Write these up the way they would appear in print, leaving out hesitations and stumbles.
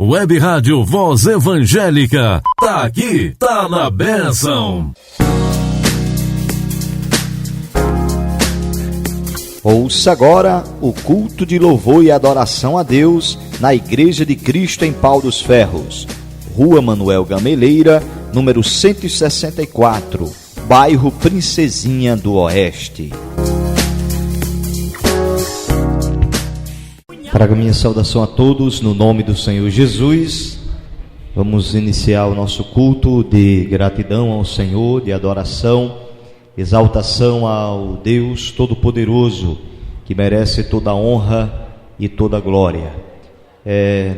Web Rádio Voz Evangélica, tá aqui, tá na bênção. Ouça agora o culto de louvor e adoração a Deus na Igreja de Cristo em Pau dos Ferros, Rua Manuel Gameleira, número 164, bairro Princesinha do Oeste. Trago minha saudação a todos no nome do Senhor Jesus. Vamos iniciar o nosso culto de gratidão ao Senhor, de adoração, exaltação ao Deus Todo-Poderoso, que merece toda a honra e toda a glória.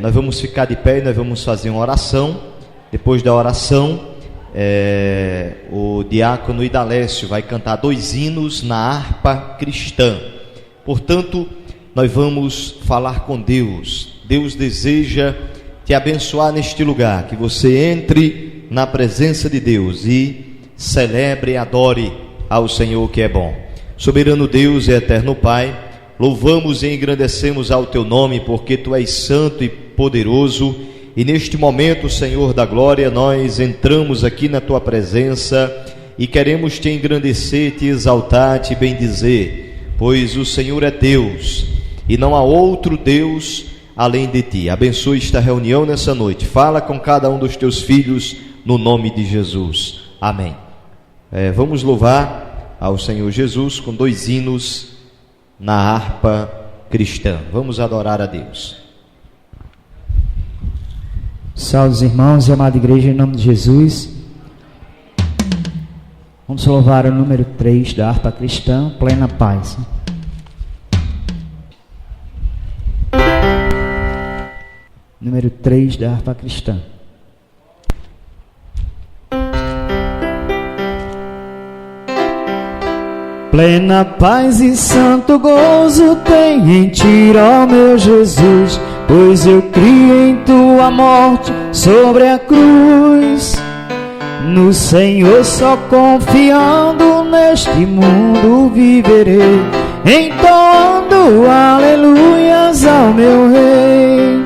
Nós vamos ficar de pé e nós vamos fazer uma oração. Depois da oração, o diácono Idalécio vai cantar 2 hinos na harpa cristã. Portanto, nós vamos falar com Deus. Deus deseja te abençoar neste lugar, que você entre na presença de Deus e celebre e adore ao Senhor que é bom. Soberano Deus e eterno Pai, louvamos e engrandecemos ao teu nome, porque tu és santo e poderoso, e neste momento, Senhor da glória, nós entramos aqui na tua presença e queremos te engrandecer, te exaltar, te bendizer, pois o Senhor é Deus e não há outro Deus além de ti. Abençoe esta reunião nessa noite, fala com cada um dos teus filhos no nome de Jesus, amém. Vamos louvar ao Senhor Jesus com 2 hinos na harpa cristã. Vamos adorar a Deus. Salve os irmãos e amada igreja, em nome de Jesus. Vamos louvar o número 3 da harpa cristã, Plena Paz. Número 3 da harpa cristã. Plena paz e santo gozo tem em ti, ó meu Jesus, pois eu criei em tua morte sobre a cruz. No Senhor só confiando neste mundo viverei, entoando aleluias ao meu Rei.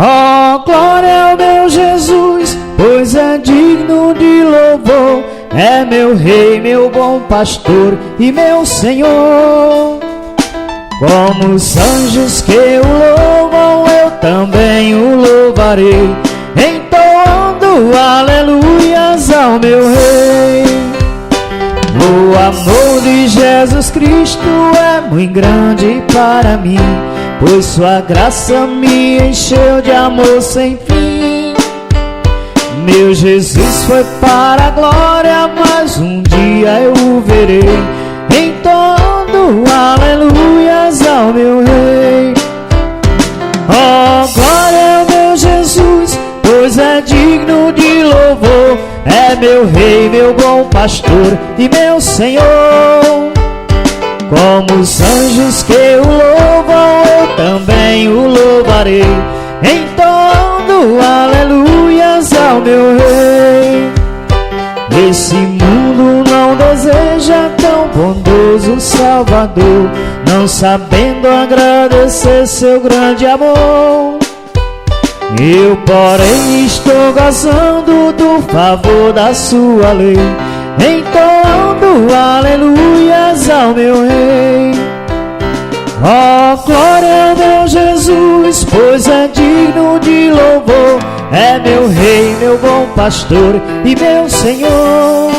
Ó, glória ao meu Jesus, pois é digno de louvor, é meu Rei, meu bom pastor e meu Senhor. Como os anjos que o louvam, eu também o louvarei, entoando aleluias ao meu Rei. O amor de Jesus Cristo é muito grande para mim, pois sua graça me encheu de amor sem fim. Meu Jesus foi para a glória, mas um dia eu o verei, entoando aleluias ao meu Rei. Oh, glória ao meu Jesus, pois é digno de louvor, é meu Rei, meu bom pastor e meu Senhor. Como os anjos que o louvam, eu também o louvarei, entoando aleluias ao meu Rei. Esse mundo não deseja tão bondoso Salvador, não sabendo agradecer seu grande amor. Eu, porém, estou gozando do favor da sua lei, entoando aleluias ao meu Rei. Ó, glória ao meu Jesus, pois é digno de louvor, é meu Rei, meu bom pastor e meu Senhor.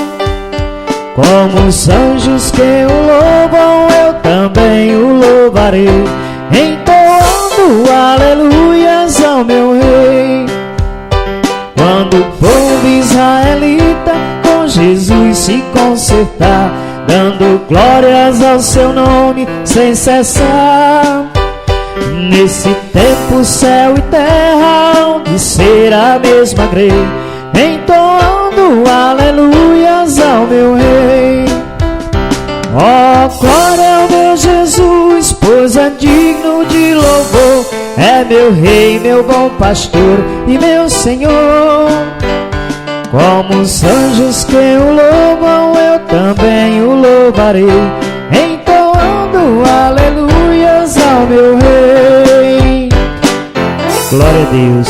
Como os anjos que o louvam, eu também o louvarei, entoando aleluias ao meu Rei. Quando o povo israelita com Jesus se consertar, dando glórias ao seu nome sem cessar, nesse tempo céu e terra hão de ser a mesma grei, entoando aleluias ao meu Rei. Ó, glória ao meu Jesus, pois é digno de louvor, é meu Rei, meu bom pastor e meu Senhor. Como os anjos que o louvam, eu também o louvarei, entoando aleluias ao meu Rei. Glória a Deus.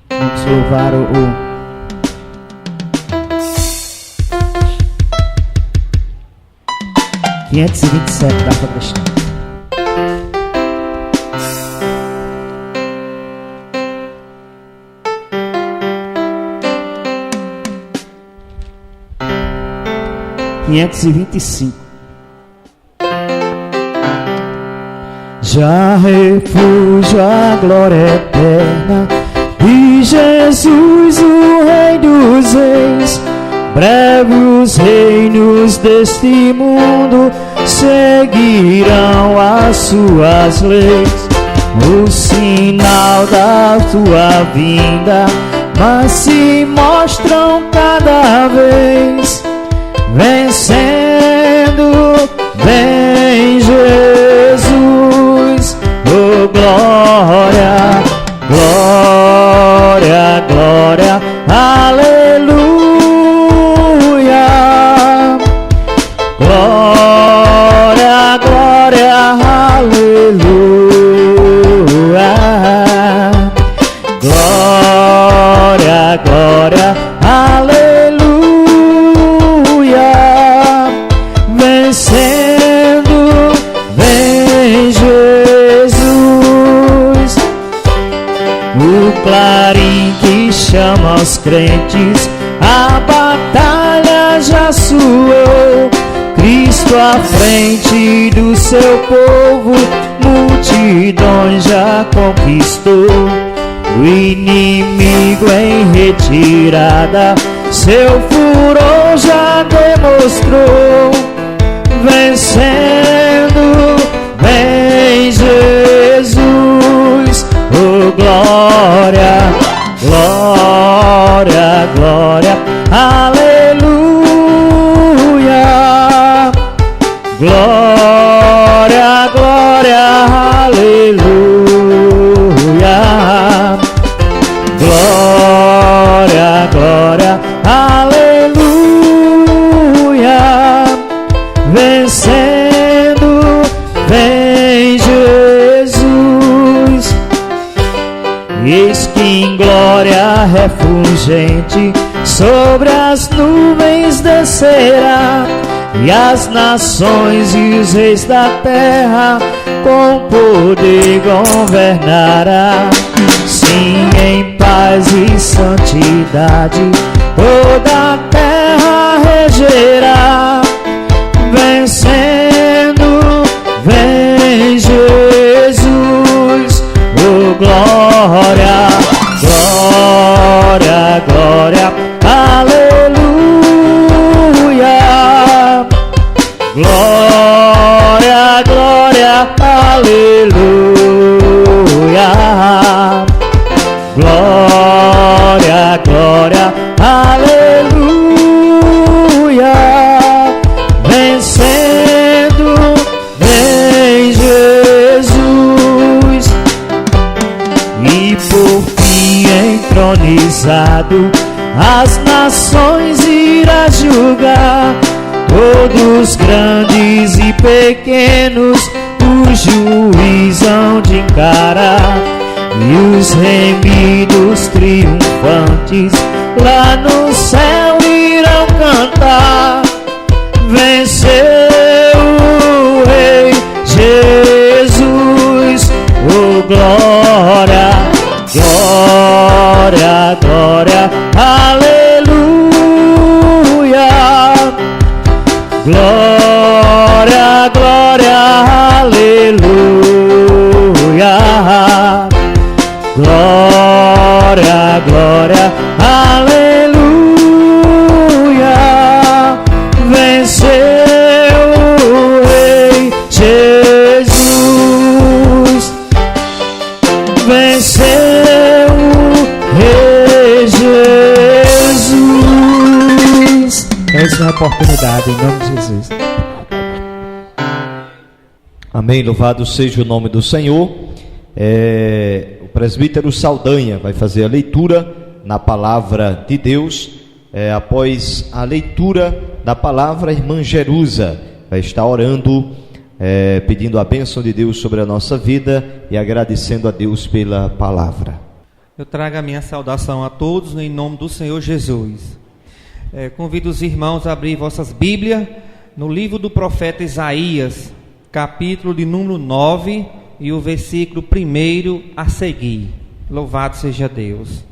Vamos louvar o 527 da Harpa Cristã. Já refúgio a glória eterna de Jesus, o Rei dos Reis. Breve os reinos deste mundo seguirão as suas leis. O sinal da tua vinda, mas se mostram cada vez. Vencendo, vem Jesus, oh glória, glória, glória, aleluia, glória, glória, aleluia, glória, glória, aleluia. Vencendo, vem Jesus. O clarim que chama os crentes, a batalha já soou. Cristo à frente do seu povo, multidões já conquistou. O inimigo em retirada, seu furor já demonstrou. Vencendo, vem Jesus, oh glória, glória, glória, aleluia, glória, glória, aleluia, glória, glória, aleluia. Vencendo, vem Jesus. Eis que em glória refulgente sobre as nuvens descerá, e as nações e os reis da terra com poder governará. Sim, em paz e santidade toda a terra regerá. Vencendo, vem Jesus, oh glória, glória, glória, aleluia, glória, glória, aleluia, glória, glória, aleluia. Vencendo, vem Jesus. E por fim entronizado, as nações irá julgar. Todos grandes e pequenos o juiz hão de encarar. E os remidos triunfantes lá no céu irão cantar. Venceu o Rei Jesus, oh glória, glória, glória, aleluia, glória, glória, aleluia, glória, glória, aleluia. Venceu o Rei Jesus, venceu o Rei Jesus. Essa é uma oportunidade, em nome de Jesus. Amém, louvado seja o nome do Senhor. O presbítero Saldanha vai fazer a leitura na palavra de Deus. Após a leitura da palavra, a irmã Jerusa vai estar orando pedindo a bênção de Deus sobre a nossa vida e agradecendo a Deus pela palavra. Eu trago a minha saudação a todos em nome do Senhor Jesus. Convido os irmãos a abrir vossas Bíblias no livro do profeta Isaías, capítulo de número 9 e o versículo 1 a seguir. Louvado seja Deus.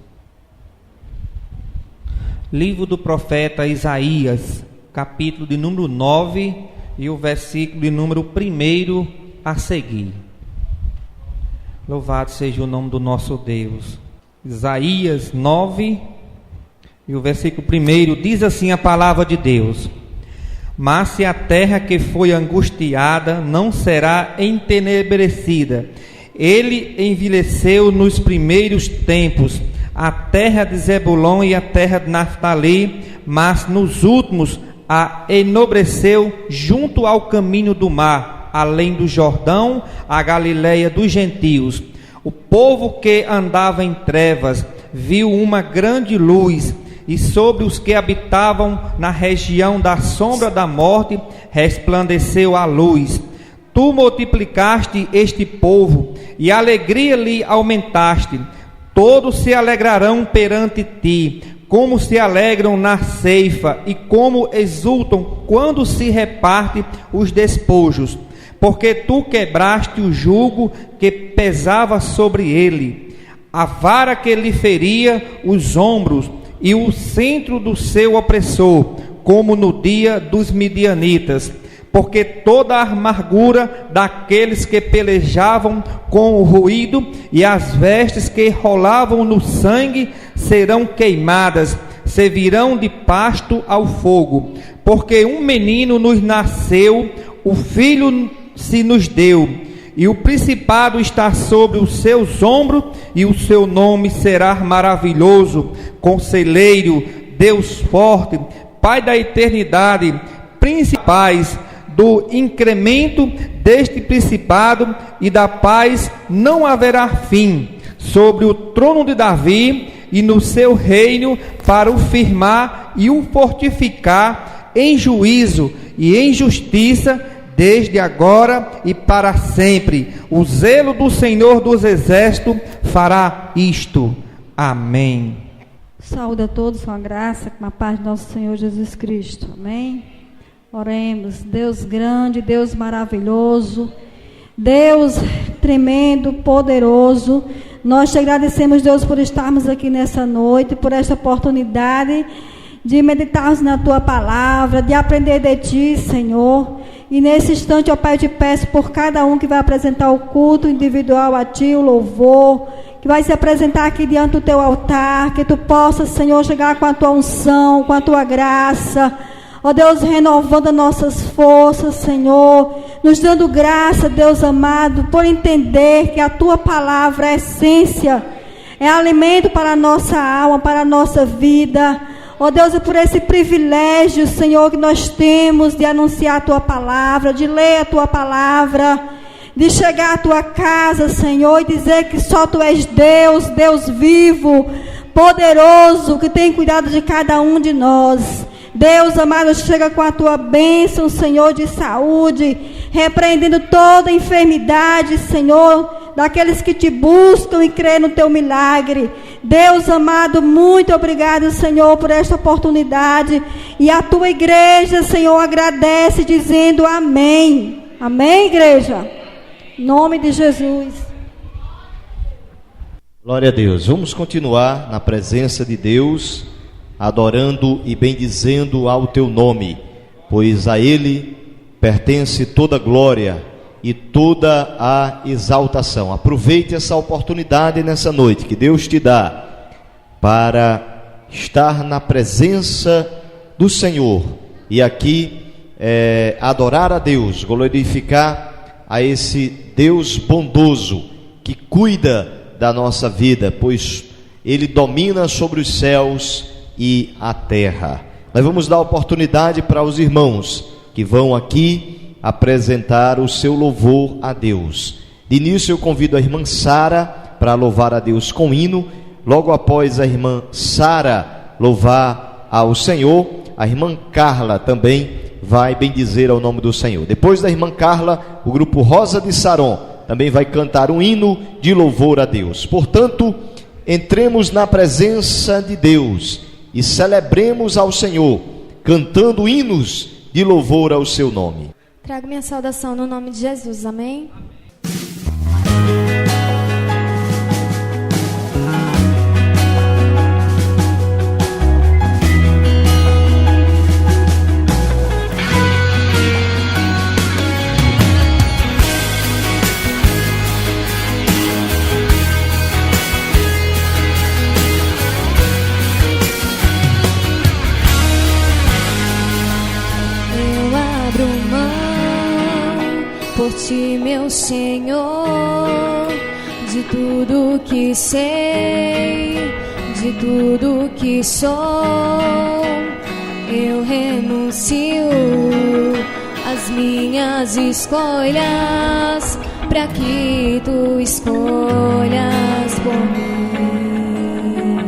Livro do profeta Isaías, capítulo de número 9 e o versículo de número 1 a seguir. Louvado seja o nome do nosso Deus. Isaías 9 e o versículo 1 diz assim a palavra de Deus: Mas se a terra que foi angustiada não será entenebrecida, ele envelheceu nos primeiros tempos, a terra de Zebulon e a terra de Naftali, mas nos últimos a enobreceu junto ao caminho do mar, além do Jordão, a Galileia dos gentios. O povo que andava em trevas viu uma grande luz, e sobre os que habitavam na região da sombra da morte resplandeceu a luz. Tu multiplicaste este povo, e a alegria lhe aumentaste. Todos se alegrarão perante ti, como se alegram na ceifa, e como exultam quando se reparte os despojos. Porque tu quebraste o jugo que pesava sobre ele, a vara que lhe feria os ombros, e o centro do seu opressor, como no dia dos midianitas. Porque toda a amargura daqueles que pelejavam com o ruído e as vestes que rolavam no sangue serão queimadas, servirão de pasto ao fogo. Porque um menino nos nasceu, o filho se nos deu, e o principado está sobre os seus ombros, e o seu nome será maravilhoso, Conselheiro, Deus forte, Pai da eternidade, principais do incremento deste principado e da paz não haverá fim, sobre o trono de Davi e no seu reino, para o firmar e o fortificar em juízo e em justiça, desde agora e para sempre. O zelo do Senhor dos Exércitos fará isto. Amém. Saúde a todos com a graça, com a paz do nosso Senhor Jesus Cristo. Amém. Oremos. Deus grande, Deus maravilhoso, Deus tremendo, poderoso, nós te agradecemos, Deus, por estarmos aqui nessa noite, por esta oportunidade de meditarmos na tua palavra, de aprender de ti, Senhor. E nesse instante, ó Pai, eu te peço por cada um que vai apresentar o culto individual a ti, o louvor, que vai se apresentar aqui diante do teu altar, que tu possas, Senhor, chegar com a tua unção, com a tua graça, ó Deus, renovando as nossas forças, Senhor, nos dando graça, Deus amado, por entender que a tua palavra é essência, é alimento para a nossa alma, para a nossa vida. Ó Deus, e por esse privilégio, Senhor, que nós temos de anunciar a tua palavra, de ler a tua palavra, de chegar à tua casa, Senhor, e dizer que só tu és Deus, Deus vivo, poderoso, que tem cuidado de cada um de nós. Deus amado, chega com a tua bênção, Senhor, de saúde, repreendendo toda enfermidade, Senhor, daqueles que te buscam e creem no teu milagre. Deus amado, muito obrigado, Senhor, por esta oportunidade. E a tua igreja, Senhor, agradece dizendo amém. Amém, igreja? Em nome de Jesus. Glória a Deus. Vamos continuar na presença de Deus, adorando e bendizendo ao teu nome, pois a ele pertence toda glória e toda a exaltação. Aproveite essa oportunidade nessa noite que Deus te dá para estar na presença do Senhor e aqui adorar a Deus, glorificar a esse Deus bondoso que cuida da nossa vida, pois Ele domina sobre os céus e a terra. Nós vamos dar oportunidade para os irmãos que vão aqui apresentar o seu louvor a Deus. De início eu convido a irmã Sara para louvar a Deus com hino. Logo após a irmã Sara louvar ao Senhor, a irmã Carla também vai bendizer ao nome do Senhor. Depois da irmã Carla, o grupo Rosa de Saron também vai cantar um hino de louvor a Deus. Portanto, entremos na presença de Deus e celebremos ao Senhor, cantando hinos de louvor ao seu nome. Trago minha saudação no nome de Jesus, amém? Por ti, meu Senhor, de tudo que sei, de tudo que sou, eu renuncio às minhas escolhas, para que tu escolhas por mim.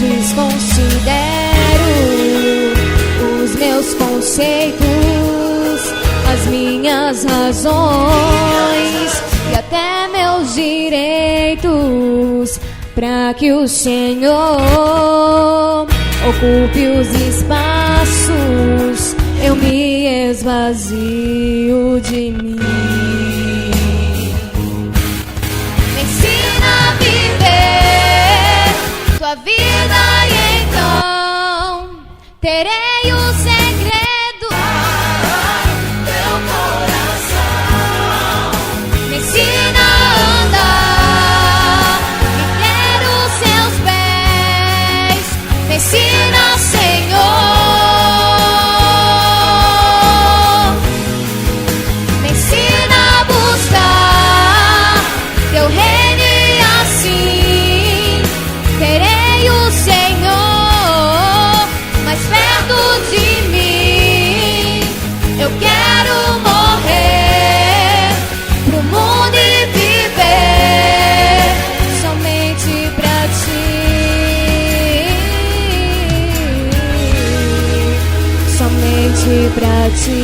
Desconsidero os meus conceitos, as minhas razões e até meus direitos, para que o Senhor ocupe os espaços, eu me esvazio de mim. Me ensina a viver tua vida e então terei o segredo. Ensina, Senhor, me ensina a buscar teu reino e assim terei o Senhor mais perto de mim. Eu quero morrer pro mundo e viver somente pra ti. Somente pra ti.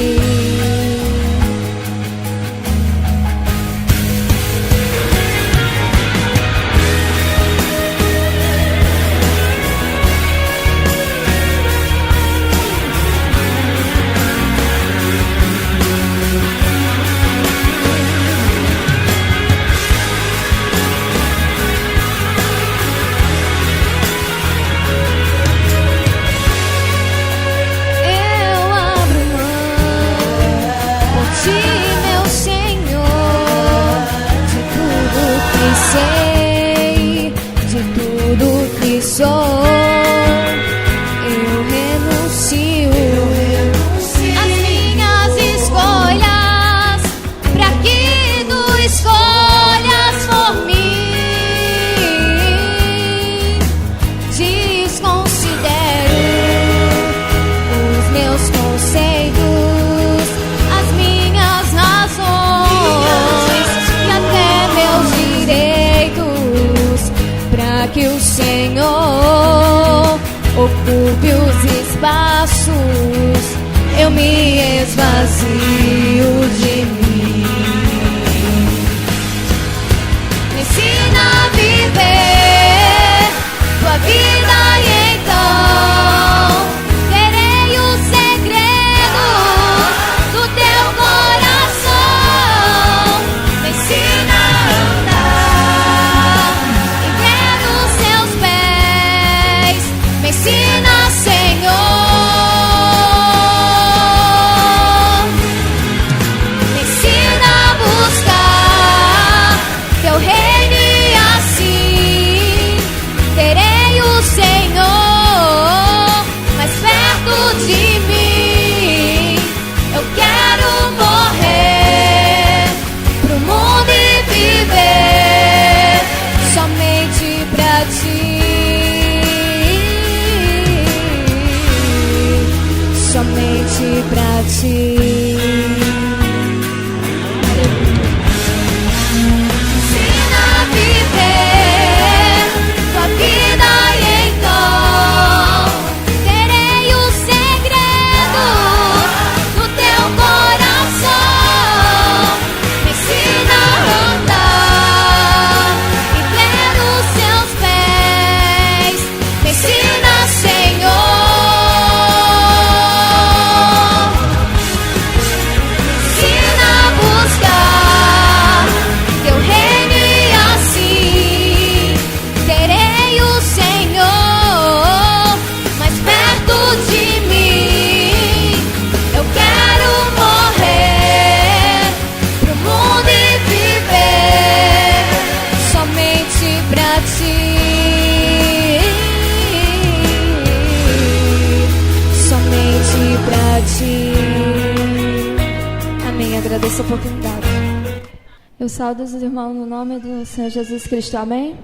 Sei de tudo que sou, eu renuncio às minhas escolhas, pra que tu escolhas por mim. Desconsidero os meus conceitos, as minhas razões e até meus direitos, para que o Senhor ocupe os espaços, eu me esvazio de mim. Me ensina a viver tua vida e então terei os segredos do teu coração. Me ensina a andar em pé dos seus pés. Me ensina, Senhor, me ensina a buscar teu reino e assim terei o Senhor mais perto de mim. Eu quero morrer pro mundo e viver somente pra ti. Somente pra ti. Ensina a viver tua vida e então terei o segredo essa oportunidade. Eu saúdo os irmãos no nome do Senhor Jesus Cristo, amém?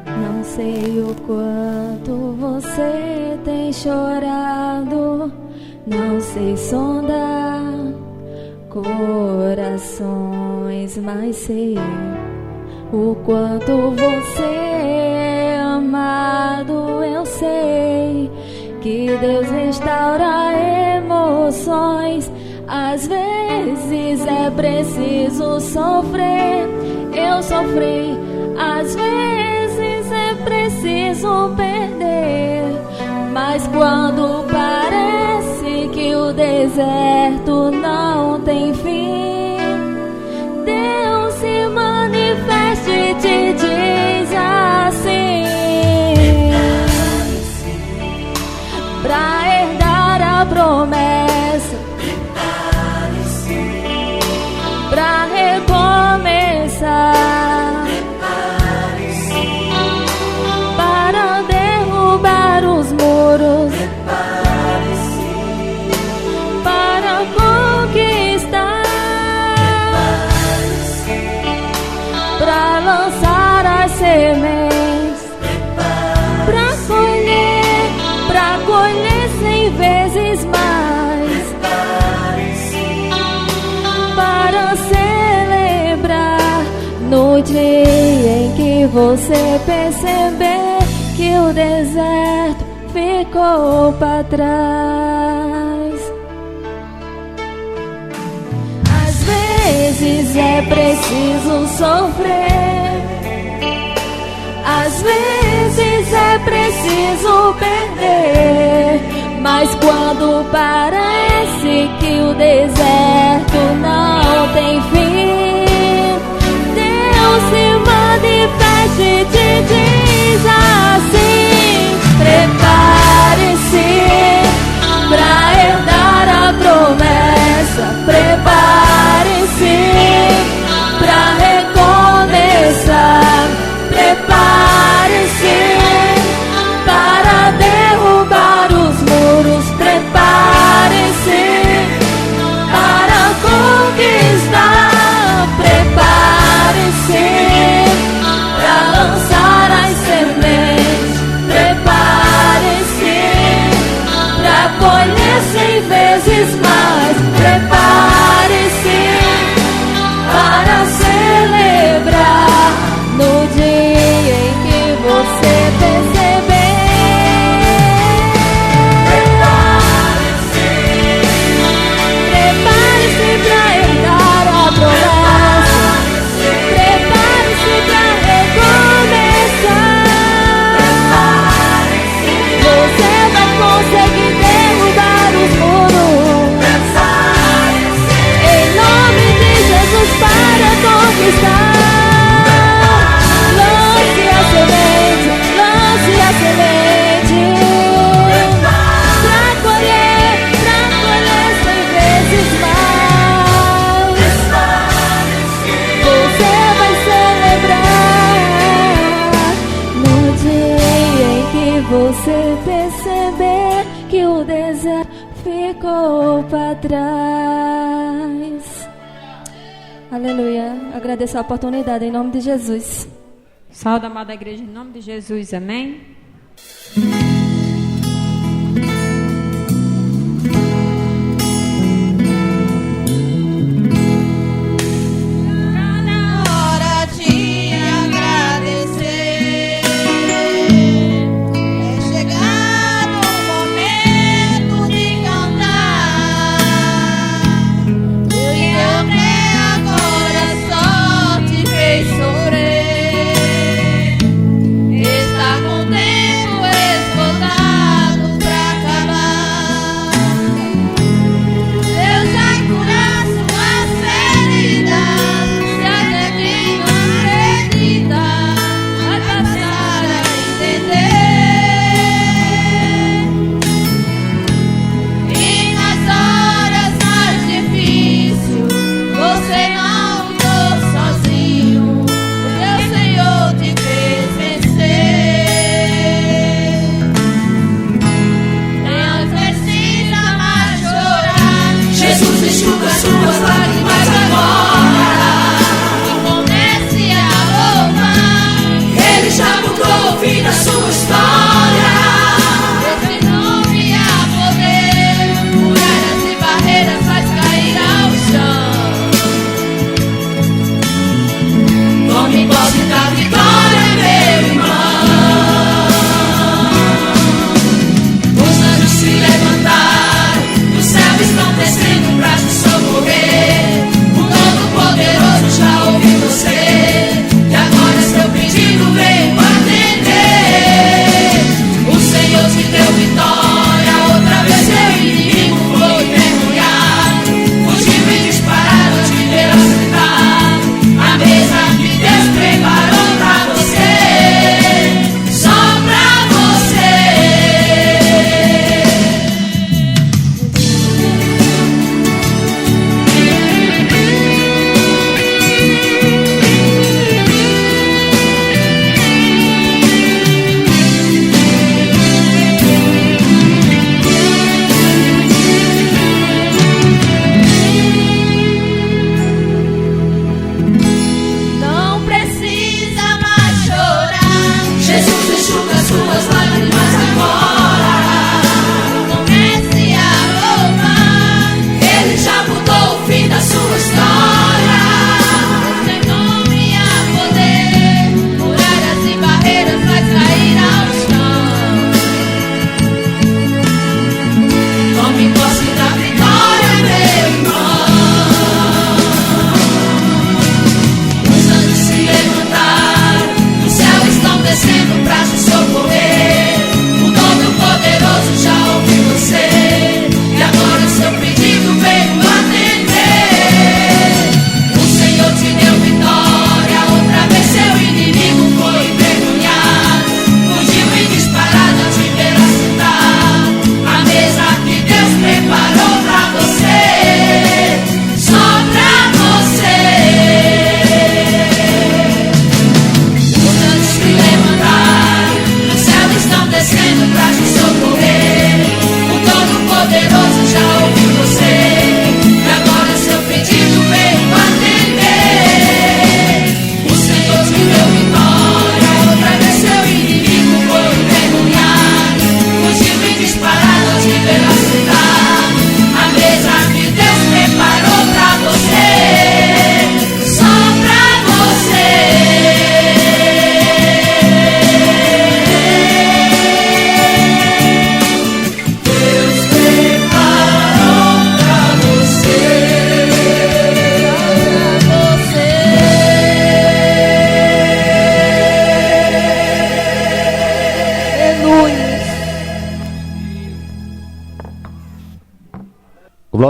Não sei o quanto você tem chorado, não sei sondar corações, mas sei o quanto você é amado. Eu sei que Deus restaura emoções. Às vezes é preciso sofrer, eu sofri. Às vezes é preciso perder, mas quando parece que o deserto não tem fim, Deus se manifesta e te diz assim: pra herdar a promessa, pra recomeçar, os muros, para conquistar, para lançar as sementes, para colher 100 vezes mais, para celebrar no dia em que você perceber que o deserto ficou para trás. Às vezes é preciso sofrer, às vezes é preciso perder, mas quando parece que o deserto não tem fim, Deus se manifesta e te diz assim: prepare-se pra herdar a promessa, prepare-se pra recomeçar, prepare-se para derrubar os muros, prepare-se para conquistar, prepare-se pra lançar as sementes, prepare-se pra colher 100 vezes mais, prepare-se para celebrar no dia em que você perceber. Prepare-se pra herdar a promessa, prepare-se pra recomeçar. Você vai conseguir derrubar os muros, em nome de Jesus, para conquistar. Lance a semente, lance a semente, pra colher 100 vezes mais. Você vai celebrar no dia em que você perceber que o deserto ficou para trás. Aleluia. Agradeço a oportunidade em nome de Jesus. Saúde, amada igreja, em nome de Jesus, amém? Chegado o momento de cantar.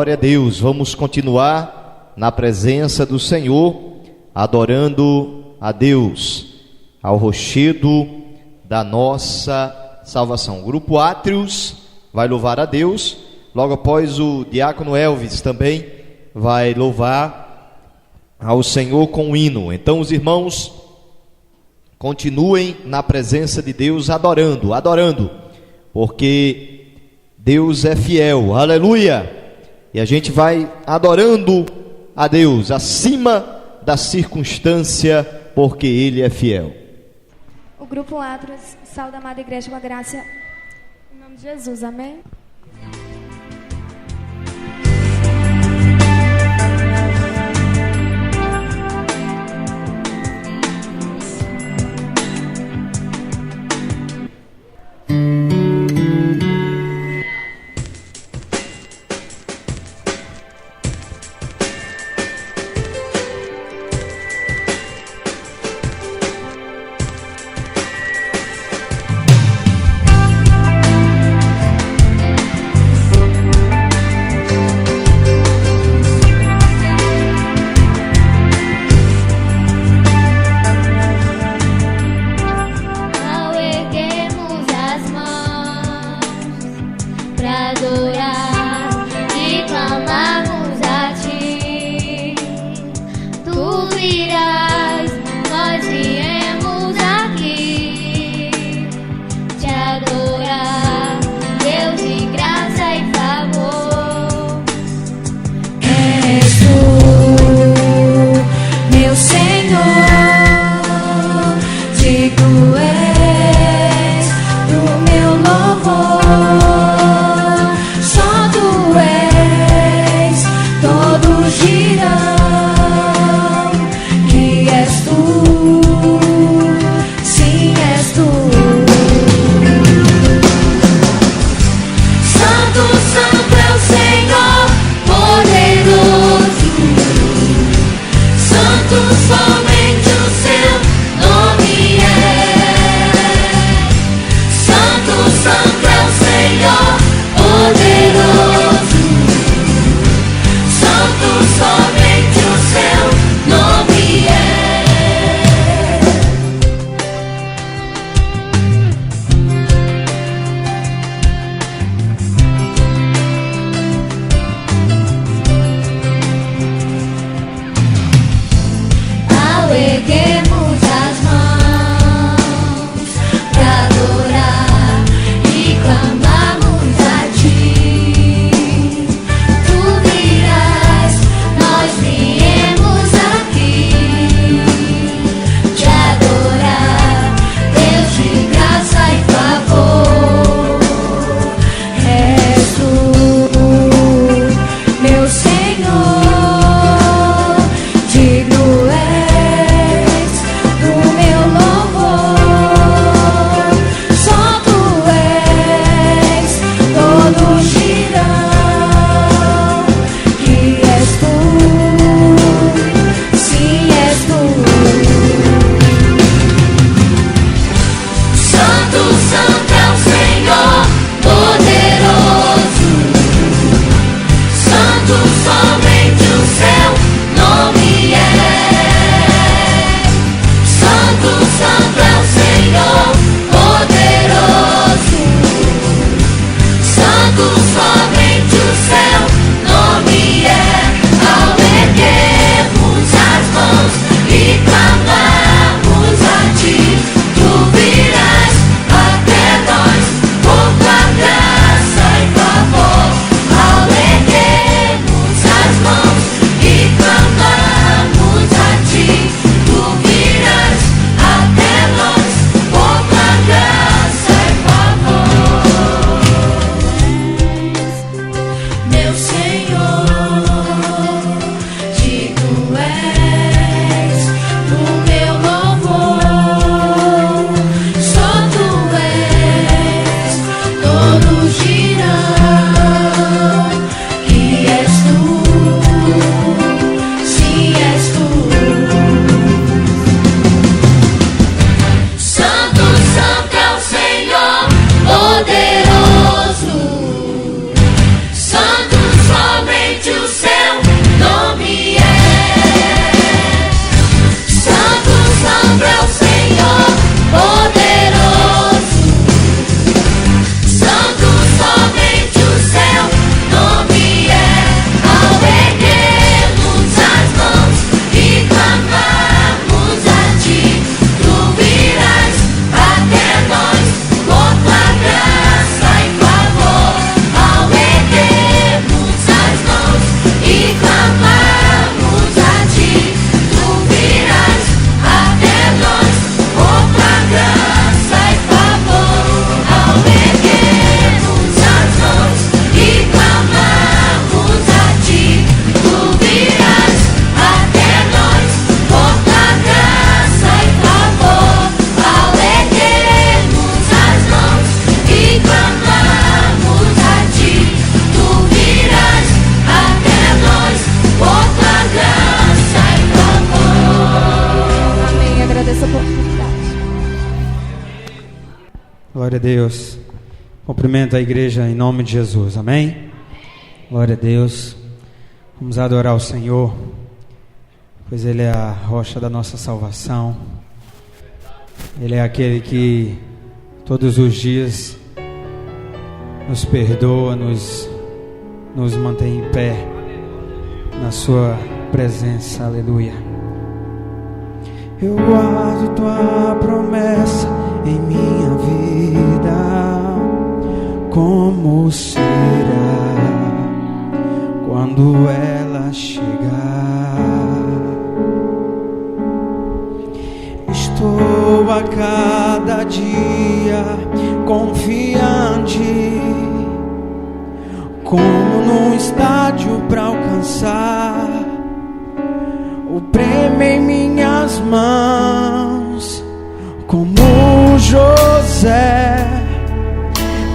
Glória a Deus. Vamos continuar na presença do Senhor, adorando a Deus, ao rochedo da nossa salvação. O grupo Átrios vai louvar a Deus. Logo após, o diácono Elvis também vai louvar ao Senhor com um hino. Então, os irmãos continuem na presença de Deus, adorando, porque Deus é fiel, aleluia, e a gente vai adorando a Deus, acima da circunstância, porque Ele é fiel. O grupo Atros sauda a amada igreja com a graça, em nome de Jesus, amém? Glória a Deus. Cumprimento a igreja em nome de Jesus. Amém? Glória a Deus. Vamos adorar o Senhor, pois Ele é a rocha da nossa salvação. Ele é aquele que todos os dias nos perdoa, nos mantém em pé na sua presença. Aleluia. Eu guardo tua promessa em minha vida. Como será quando ela chegar? Estou a cada dia confiante, como num estádio pra alcançar o prêmio em minhas mãos, como José,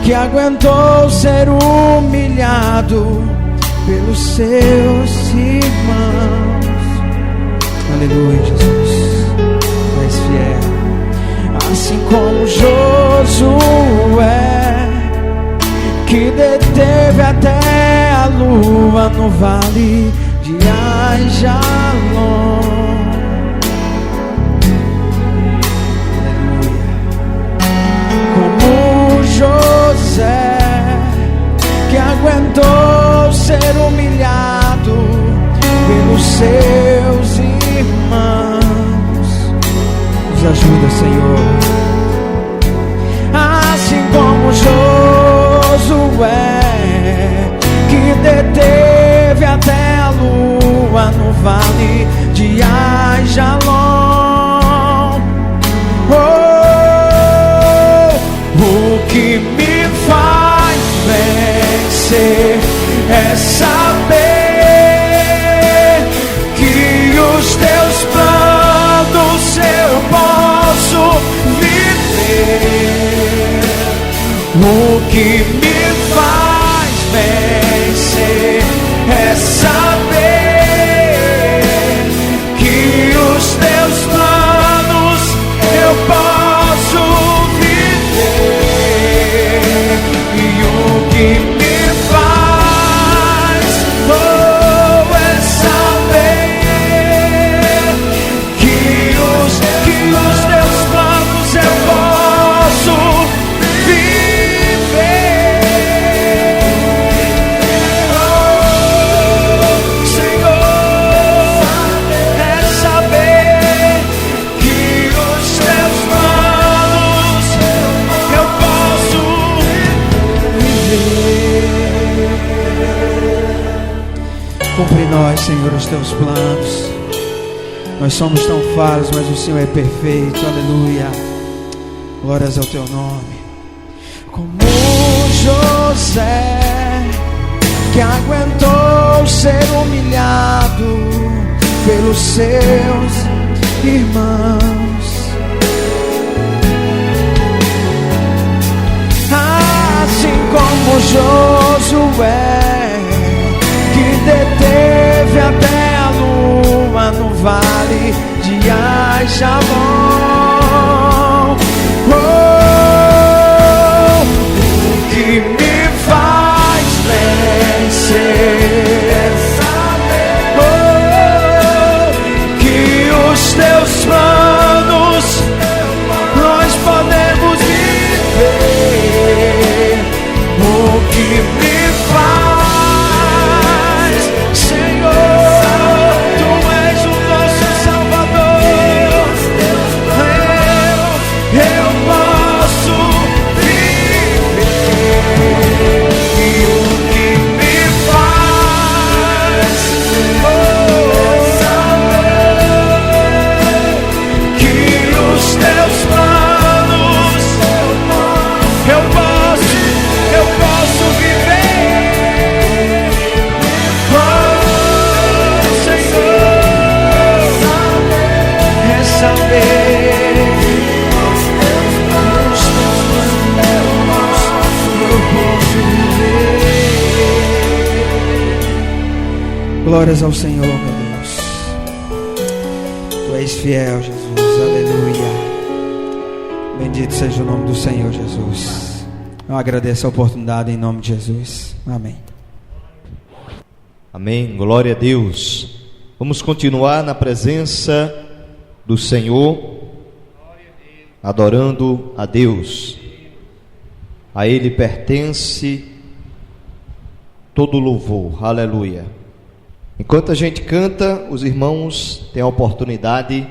que aguentou ser humilhado pelos seus irmãos. Aleluia, Jesus, tu és fiel. Assim como Josué, que deteve até a lua no vale de Aijalon. Como José, que aguentou ser humilhado pelos seus irmãos. Nos ajuda, Senhor. Assim como Josué, que deteve até a lua no vale de Aijalon. O que me faz vencer é saber que os teus planos eu posso viver. O que me faz vencer é saber que os teus planos eu posso viver. E o que me faz é saber que os teus planos eu posso viver. Oh, Senhor, é saber que os teus planos eu posso viver. Cumpre em nós, Senhor, os teus planos. Nós somos tão falhos, mas o Senhor é perfeito. Aleluia. Glórias ao teu nome. Como José, que aguentou ser humilhado pelos seus irmãos. Assim como Josué, que deteve até a lua no vale de Aijalon. O que me faz vencer que os teus planos nós podemos viver. O que me faz, Senhor, tu és o nosso Salvador. Eu posso viver. E o que me faz saber que os teus planos eu posso viver. Oh, Senhor, é saber os teus planos eu posso viver. Glórias ao Senhor, meu Deus. Tu és fiel, Jesus. Aleluia. Bendito seja o nome do Senhor Jesus. Eu agradeço a oportunidade em nome de Jesus. Amém. Amém. Glória a Deus. Vamos continuar na presença do Senhor, adorando a Deus. A Ele pertence todo louvor. Aleluia. Enquanto a gente canta, os irmãos têm a oportunidade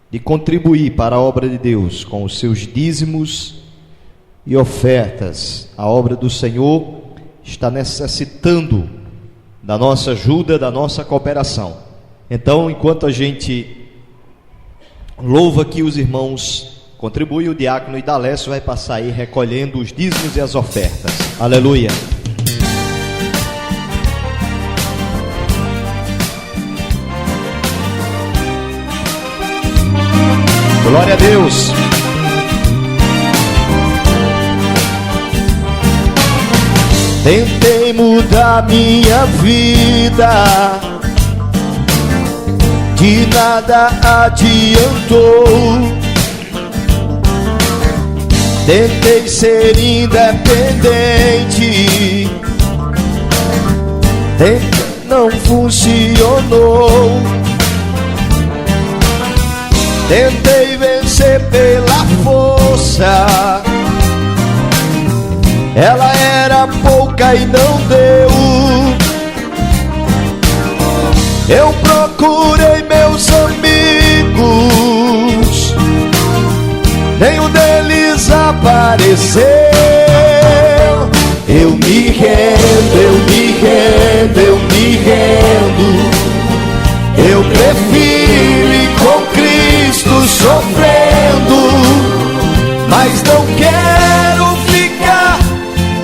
de contribuir para a obra de Deus com os seus dízimos e ofertas. A obra do Senhor está necessitando da nossa ajuda, da nossa cooperação. Então, enquanto a gente louva aqui, os irmãos contribuem, o diácono Idalécio vai passar aí recolhendo os dízimos e as ofertas. Aleluia. Glória a Deus. Tentei mudar minha vida, de nada adiantou. Tentei ser independente, não funcionou. Tentei vencer pela força, ela era pouca e não deu. Eu procurei meus amigos, nenhum deles apareceu. Eu me rendo, eu me rendo, eu me rendo. Eu prefiro ir com Cristo sofrendo, mas não quero ficar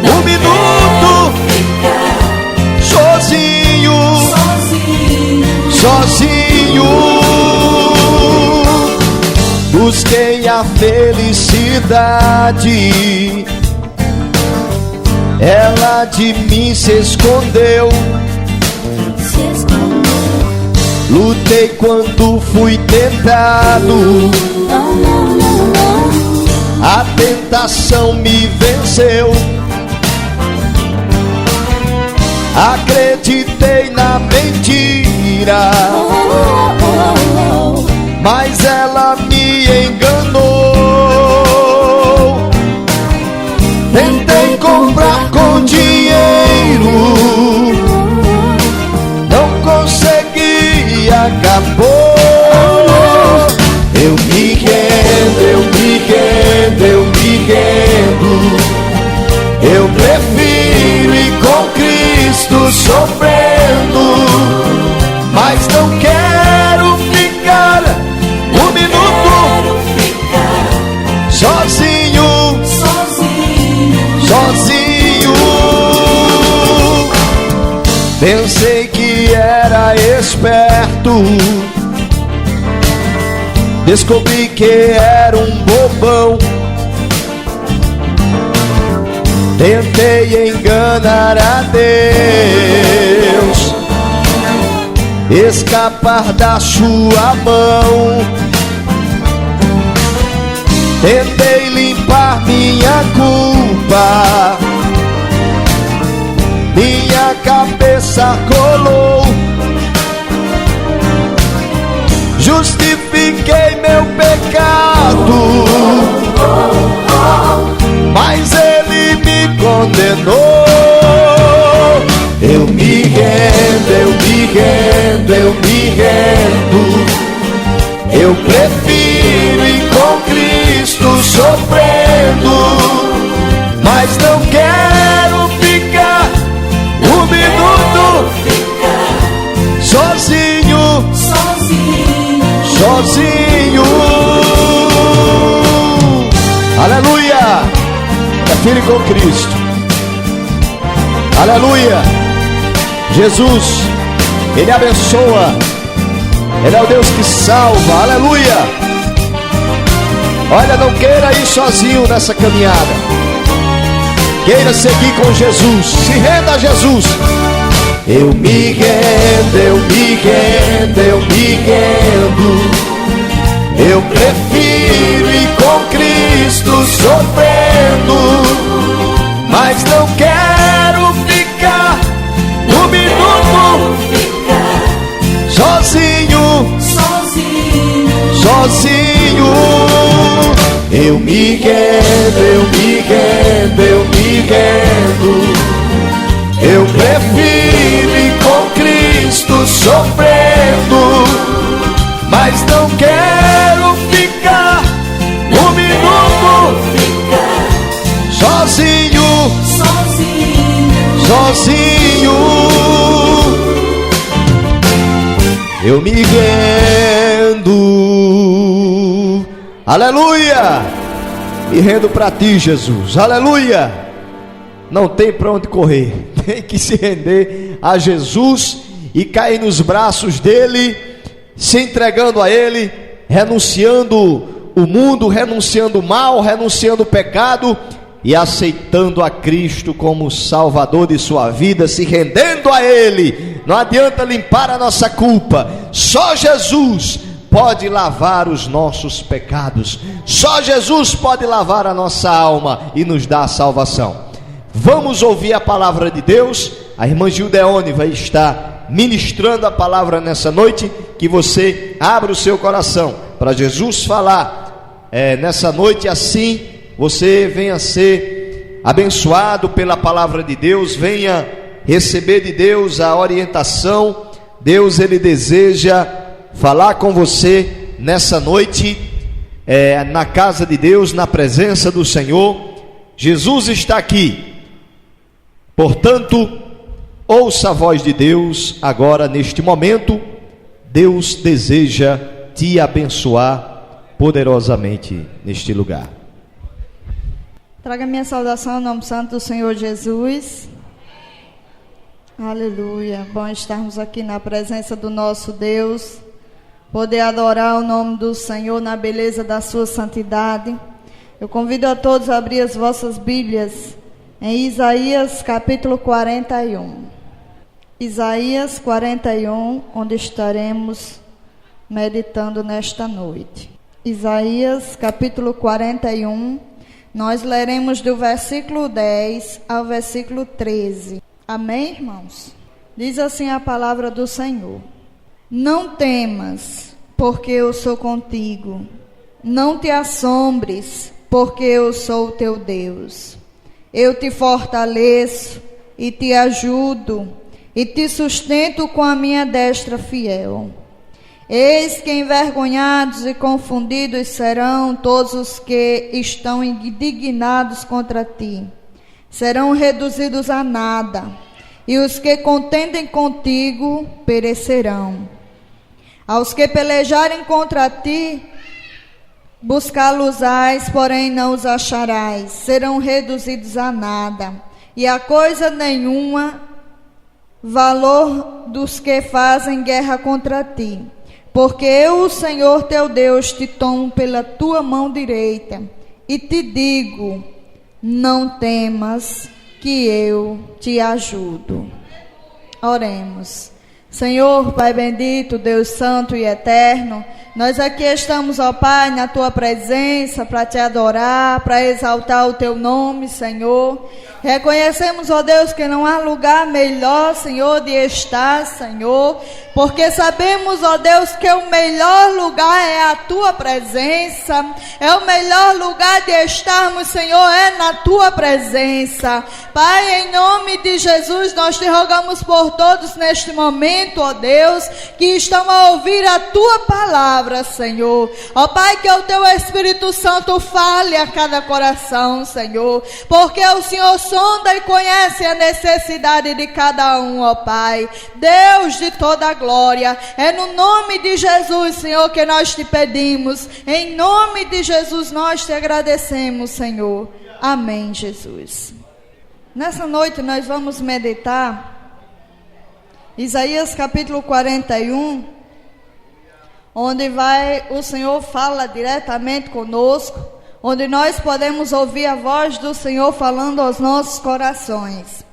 um minuto sozinho, sozinho. Busquei a felicidade, ela de mim se escondeu. Lutei quando fui tentado, a tentação me venceu. Acreditei na mentira, mas ela me enganou. Tentei comprar com dinheiro, não consegui, acabou. Eu me rendo, eu me rendo, eu me rendo. Eu prefiro ir com Cristo sofrendo, mas não quero ficar um minuto sozinho, sozinho. Pensei que era esperto, descobri que era um bobão. Tentei enganar a Deus, escapar da sua mão. Tentei limpar minha culpa, minha cabeça colou. Justifiquei meu pecado, mas ele me condenou. Eu me rendo, eu me rendo, eu me rendo. Eu prefiro ir com Cristo sofrendo, mas não quero ficar um minuto sozinho, sozinho. Aleluia. Prefiro ir com Cristo. Aleluia. Jesus, Ele abençoa, Ele é o Deus que salva. Aleluia. Olha, não queira ir sozinho nessa caminhada, queira seguir com Jesus. Se renda a Jesus. Eu me rendo, eu me rendo, eu me rendo. Eu prefiro ir com Cristo sofrendo, mas não quero ficar um minuto sozinho. Eu me rendo, eu prefiro ir com Cristo sofrendo, mas não quero ficar um minuto sozinho. Eu me rendo, aleluia, me rendo para ti, Jesus, aleluia. Não tem para onde correr, tem que se render a Jesus e cair nos braços dele, se entregando a ele, renunciando o mundo, renunciando o mal, renunciando o pecado e aceitando a Cristo como Salvador de sua vida, se rendendo a ele. Não adianta limpar a nossa culpa, só Jesus pode lavar os nossos pecados, só Jesus pode lavar a nossa alma e nos dar a salvação. Vamos ouvir a palavra de Deus. A irmã Gildeone vai estar ministrando a palavra nessa noite. Que você abra o seu coração para Jesus falar nessa noite, assim você venha ser abençoado pela palavra de Deus, venha receber de Deus a orientação. Deus, ele deseja falar com você nessa noite, na casa de Deus, na presença do Senhor. Jesus está aqui. Portanto, ouça a voz de Deus agora neste momento. Deus deseja te abençoar poderosamente neste lugar. Traga minha saudação em nome santo do Senhor Jesus. Aleluia. Bom estarmos aqui na presença do nosso Deus, poder adorar o nome do Senhor na beleza da sua santidade. Eu convido a todos a abrir as vossas Bíblias em Isaías capítulo 41. Isaías 41, onde estaremos meditando nesta noite. Isaías capítulo 41, nós leremos do versículo 10 ao versículo 13. Amém, irmãos? Diz assim a palavra do Senhor: Não temas, porque eu sou contigo. Não te assombres, porque eu sou o teu Deus. Eu te fortaleço e te ajudo e te sustento com a minha destra fiel. Eis que envergonhados e confundidos serão todos os que estão indignados contra ti. Serão reduzidos a nada, e os que contendem contigo perecerão. Aos que pelejarem contra ti, buscá-los-ás, porém não os acharás. Serão reduzidos a nada, e a coisa nenhuma valor dos que fazem guerra contra ti. Porque eu, o Senhor teu Deus, te tomo pela tua mão direita e te digo: não temas, que eu te ajudo. Oremos. Senhor, Pai bendito, Deus santo e eterno, nós aqui estamos, ó Pai, na tua presença para te adorar, para exaltar o teu nome, Senhor. Reconhecemos, ó Deus, que não há lugar melhor, Senhor, de estar, Senhor, porque sabemos, ó Deus, que o melhor lugar é a tua presença, é o melhor lugar de estarmos, Senhor, é na tua presença. Pai, em nome de Jesus, nós te rogamos por todos neste momento, ó Deus, que estão a ouvir a tua palavra, Senhor. Ó Pai, que o teu Espírito Santo fale a cada coração, Senhor, porque o Senhor sonda e conhece a necessidade de cada um, ó Pai. Deus de toda a glória, é no nome de Jesus, Senhor, que nós te pedimos. Em nome de Jesus nós te agradecemos, Senhor. Amém, Jesus. Nessa noite nós vamos meditar Isaías capítulo 41, onde o Senhor fala diretamente conosco, onde nós podemos ouvir a voz do Senhor falando aos nossos corações.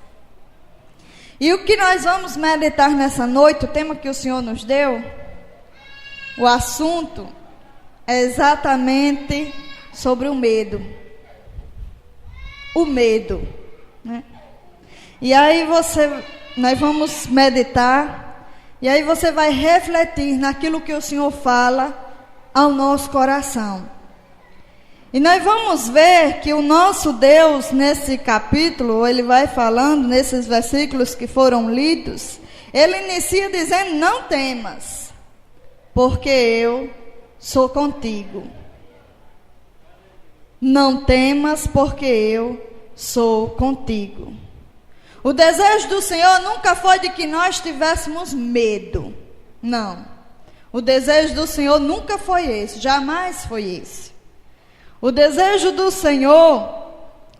E o que nós vamos meditar nessa noite, o tema que o Senhor nos deu, o assunto é exatamente sobre o medo. o medo, né? E aí nós vamos meditar, e aí você vai refletir naquilo que o Senhor fala ao nosso coração. E nós vamos ver que o nosso Deus, nesse capítulo, ele vai falando, nesses versículos que foram lidos, ele inicia dizendo: não temas, porque eu sou contigo. Não temas, porque eu sou contigo. O desejo do Senhor nunca foi de que nós tivéssemos medo. Não. O desejo do Senhor nunca foi esse, jamais foi esse. O desejo do Senhor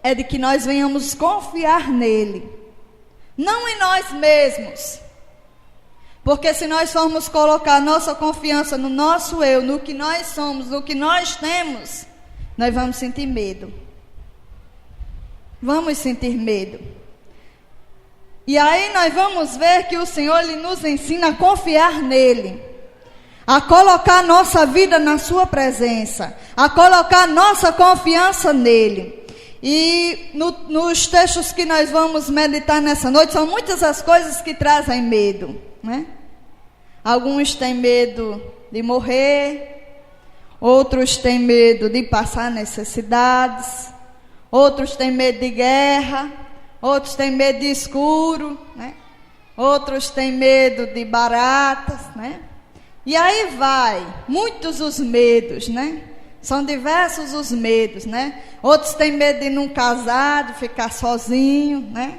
é de que nós venhamos confiar nele, não em nós mesmos. Porque se nós formos colocar nossa confiança no nosso eu, no que nós somos, no que nós temos, nós vamos sentir medo. Vamos sentir medo. E aí nós vamos ver que o Senhor ele nos ensina a confiar nele, a colocar nossa vida na sua presença, a colocar nossa confiança nele. E nos textos que nós vamos meditar nessa noite, são muitas as coisas que trazem medo, né? Alguns têm medo de morrer, outros têm medo de passar necessidades, outros têm medo de guerra, outros têm medo de escuro, né? Outros têm medo de baratas, né? E aí vai, muitos os medos, né? São diversos os medos, né? Outros têm medo de não casar, de ficar sozinho, né?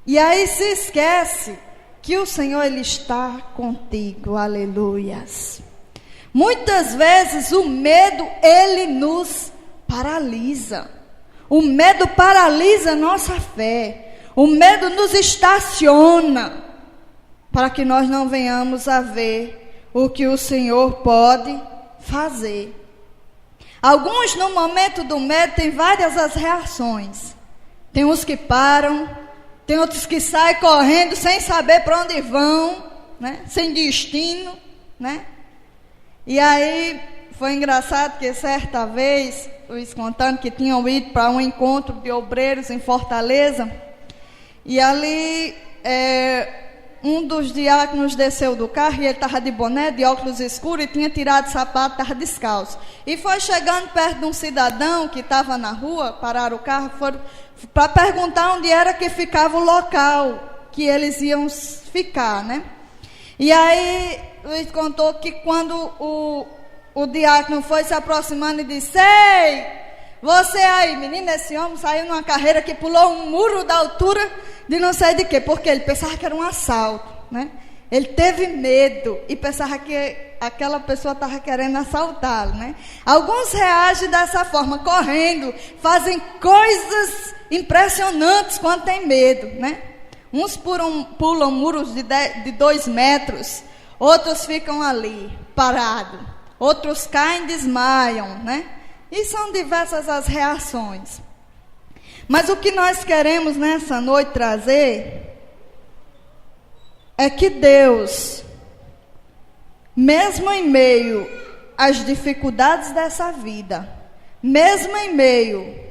E aí se esquece que o Senhor ele está contigo, aleluias. Muitas vezes o medo ele nos paralisa. O medo paralisa a nossa fé. O medo nos estaciona para que nós não venhamos a ver o que o Senhor pode fazer. Alguns no momento do medo têm várias as reações. Tem uns que param, tem outros que saem correndo sem saber para onde vão, né? Sem destino, né? E aí foi engraçado que certa vez, Luiz contando que tinham ido para um encontro de obreiros em Fortaleza, e ali um dos diáconos desceu do carro e ele estava de boné, de óculos escuros e tinha tirado o sapato, estava descalço. E foi chegando perto de um cidadão que estava na rua, pararam o carro, foram para perguntar onde era que ficava o local que eles iam ficar, né? E aí Luiz contou que quando o diácono foi se aproximando e disse: ei, você aí, menina, esse homem saiu numa carreira que pulou um muro da altura de não sei de quê, porque ele pensava que era um assalto, né? Ele teve medo e pensava que aquela pessoa estava querendo assaltá-lo, né? Alguns reagem dessa forma, correndo, fazem coisas impressionantes quando tem medo, né? Uns pulam muros de 2 metros, outros ficam ali, parados, outros caem e desmaiam, né? E são diversas as reações. Mas o que nós queremos nessa noite trazer é que Deus, mesmo em meio às dificuldades dessa vida, mesmo em meio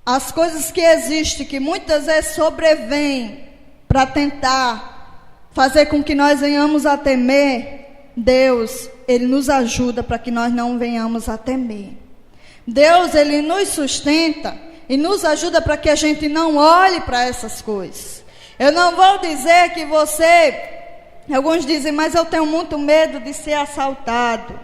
às coisas que existem, que muitas vezes sobrevêm para tentar fazer com que nós venhamos a temer, Deus, Ele nos ajuda para que nós não venhamos a temer. Deus, Ele nos sustenta e nos ajuda para que a gente não olhe para essas coisas. Eu não vou dizer que alguns dizem, mas eu tenho muito medo de ser assaltado.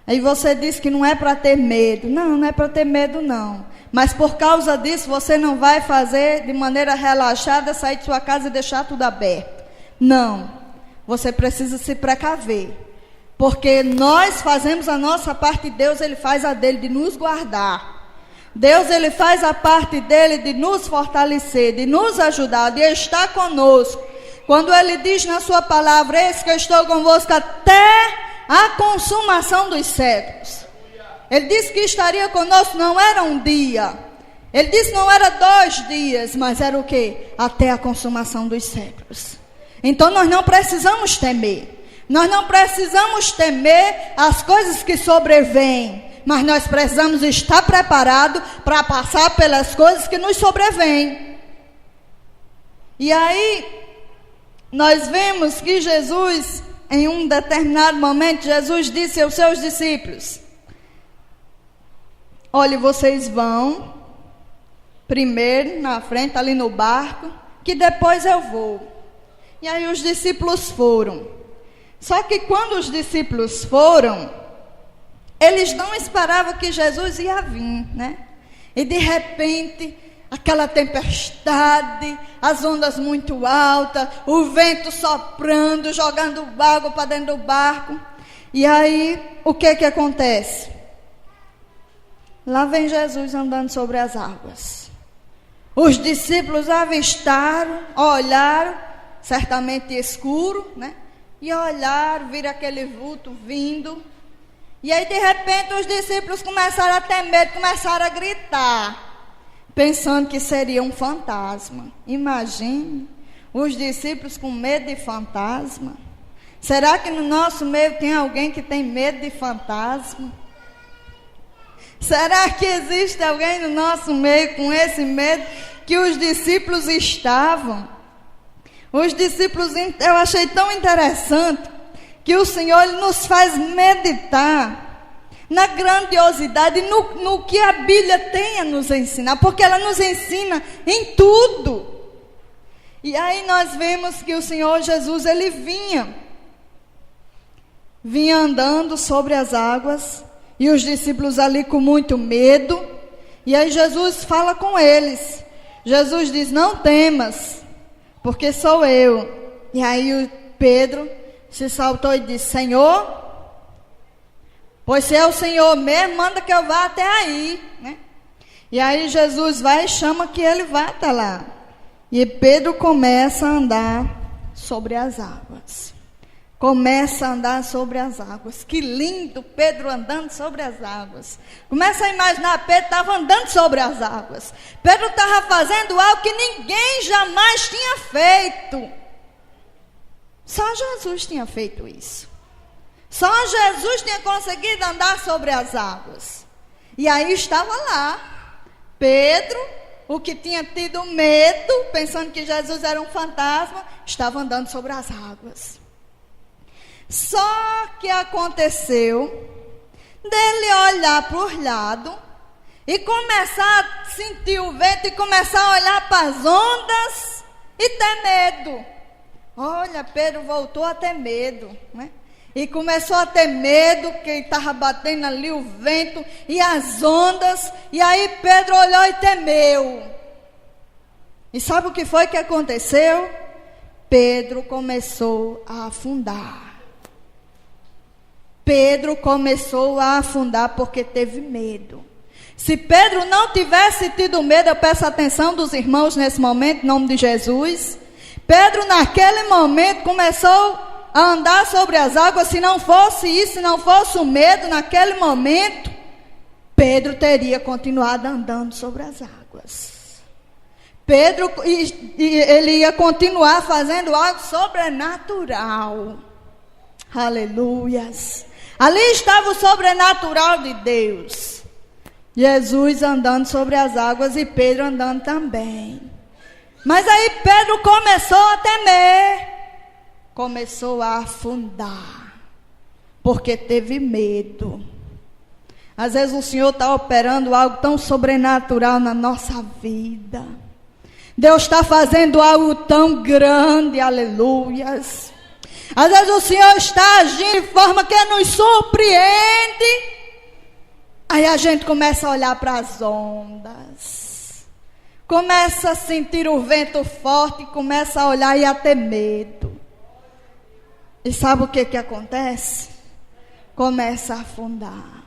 Aí você diz que não é para ter medo. Não, não é para ter medo não. Mas por causa disso você não vai fazer de maneira relaxada, sair de sua casa e deixar tudo aberto. Não, você precisa se precaver. Porque nós fazemos a nossa parte e Deus Ele faz a dele de nos guardar. Deus Ele faz a parte dele de nos fortalecer, de nos ajudar, de estar conosco. Quando Ele diz na sua palavra, eis que eu estou convosco até a consumação dos séculos. Ele disse que estaria conosco, não era um dia. Ele disse não era 2 dias, mas era o quê? Até a consumação dos séculos. Então nós não precisamos temer. Nós não precisamos temer as coisas que sobrevêm. mas nós precisamos estar preparados para passar pelas coisas que nos sobrevêm. E aí, nós vemos que Jesus, em um determinado momento, Jesus disse aos seus discípulos: olha, vocês vão primeiro na frente, ali no barco, que depois eu vou. E aí os discípulos foram. Só que quando os discípulos foram, eles não esperavam que Jesus ia vir, né? E de repente, aquela tempestade, as ondas muito altas, o vento soprando, jogando água para dentro do barco. E aí, o que acontece? Lá vem Jesus andando sobre as águas. Os discípulos avistaram, olharam, certamente escuro, né? E olharam, viram aquele vulto vindo. E aí, de repente, os discípulos começaram a ter medo, começaram a gritar, pensando que seria um fantasma. Imagine, os discípulos com medo de fantasma. Será que no nosso meio tem alguém que tem medo de fantasma? Será que existe alguém no nosso meio com esse medo que os discípulos estavam? Os discípulos, eu achei tão interessante que o Senhor ele nos faz meditar na grandiosidade, no que a Bíblia tem a nos ensinar, porque ela nos ensina em tudo. E aí nós vemos que o Senhor Jesus, ele vinha andando sobre as águas, e os discípulos ali com muito medo. E aí Jesus fala com eles. Jesus diz: não temas, porque sou eu. E aí o Pedro se saltou e disse: Senhor, pois se é o Senhor mesmo, manda que eu vá até aí, né? E aí Jesus vai e chama que ele vá até lá. E Pedro começa a andar sobre as águas. Começa a andar sobre as águas. Que lindo, Pedro andando sobre as águas. Começa a imaginar, Pedro estava andando sobre as águas. Pedro estava fazendo algo que ninguém jamais tinha feito. Só Jesus tinha feito isso. Só Jesus tinha conseguido andar sobre as águas. E aí estava lá Pedro, o que tinha tido medo, pensando que Jesus era um fantasma, estava andando sobre as águas. Só que aconteceu dele olhar para os lados e começar a sentir o vento e começar a olhar para as ondas e ter medo. Olha, Pedro voltou a ter medo, né? E começou a ter medo, que estava batendo ali o vento e as ondas. E aí Pedro olhou e temeu. E sabe o que foi que aconteceu? Pedro começou a afundar. Pedro começou a afundar porque teve medo. Se Pedro não tivesse tido medo, eu peço a atenção dos irmãos nesse momento, em nome de Jesus. Pedro naquele momento começou a andar sobre as águas. Se não fosse isso, se não fosse o medo naquele momento, Pedro teria continuado andando sobre as águas. Pedro, ele ia continuar fazendo algo sobrenatural. Aleluias. Ali estava o sobrenatural de Deus. Jesus andando sobre as águas e Pedro andando também. Mas aí Pedro começou a temer. Começou a afundar. Porque teve medo. Às vezes o Senhor está operando algo tão sobrenatural na nossa vida. Deus está fazendo algo tão grande. Aleluias. Às vezes o Senhor está agindo de forma que nos surpreende. Aí a gente começa a olhar para as ondas. Começa a sentir o vento forte. Começa a olhar e a ter medo. E sabe o que acontece? Começa a afundar.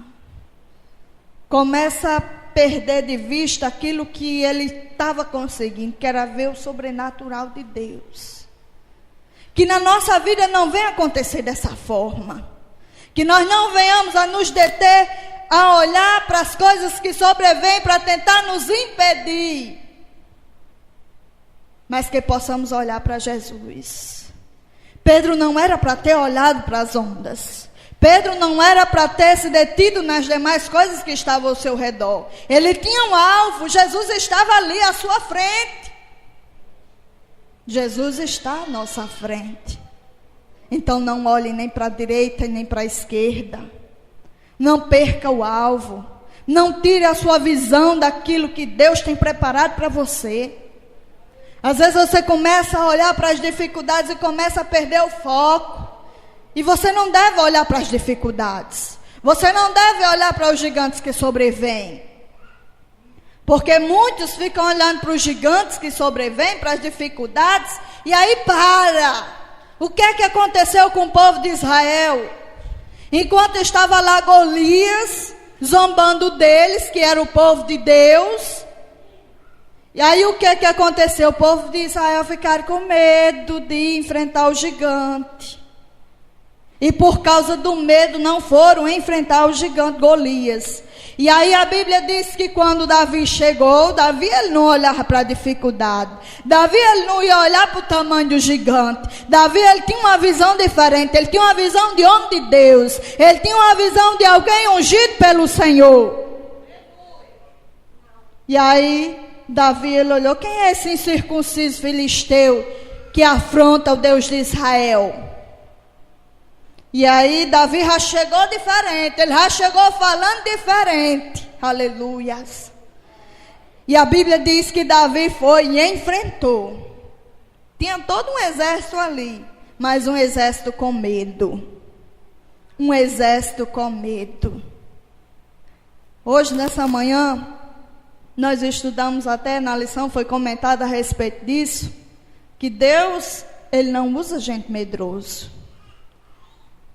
Começa a perder de vista aquilo que ele estava conseguindo, que era ver o sobrenatural de Deus. Que na nossa vida não venha acontecer dessa forma. Que nós não venhamos a nos deter, a olhar para as coisas que sobrevêm para tentar nos impedir. Mas que possamos olhar para Jesus. Pedro não era para ter olhado para as ondas. Pedro não era para ter se detido nas demais coisas que estavam ao seu redor. Ele tinha um alvo, Jesus estava ali à sua frente. Jesus está à nossa frente. Então não olhe nem para a direita e nem para a esquerda. Não perca o alvo. Não tire a sua visão daquilo que Deus tem preparado para você. Às vezes você começa a olhar para as dificuldades e começa a perder o foco. E você não deve olhar para as dificuldades. Você não deve olhar para os gigantes que sobrevêm. Porque muitos ficam olhando para os gigantes que sobrevêm, para as dificuldades, e aí para. O que é que aconteceu com o povo de Israel? Enquanto estava lá Golias, zombando deles, que era o povo de Deus. E aí o que é que aconteceu? O povo de Israel ficaram com medo de enfrentar o gigante. E por causa do medo não foram enfrentar o gigante Golias. E aí a Bíblia diz que quando Davi chegou, Davi ele não olhava para a dificuldade. Davi ele não ia olhar para o tamanho do gigante. Davi ele tinha uma visão diferente. Ele tinha uma visão de homem de Deus. Ele tinha uma visão de alguém ungido pelo Senhor. E aí Davi ele olhou, quem é esse incircunciso filisteu que afronta o Deus de Israel? E aí Davi já chegou diferente, ele já chegou falando diferente, aleluias. E a Bíblia diz que Davi foi e enfrentou. Tinha todo um exército ali, mas um exército com medo. Um exército com medo. Hoje nessa manhã, nós estudamos até na lição, foi comentado a respeito disso, que Deus, ele não usa gente medroso.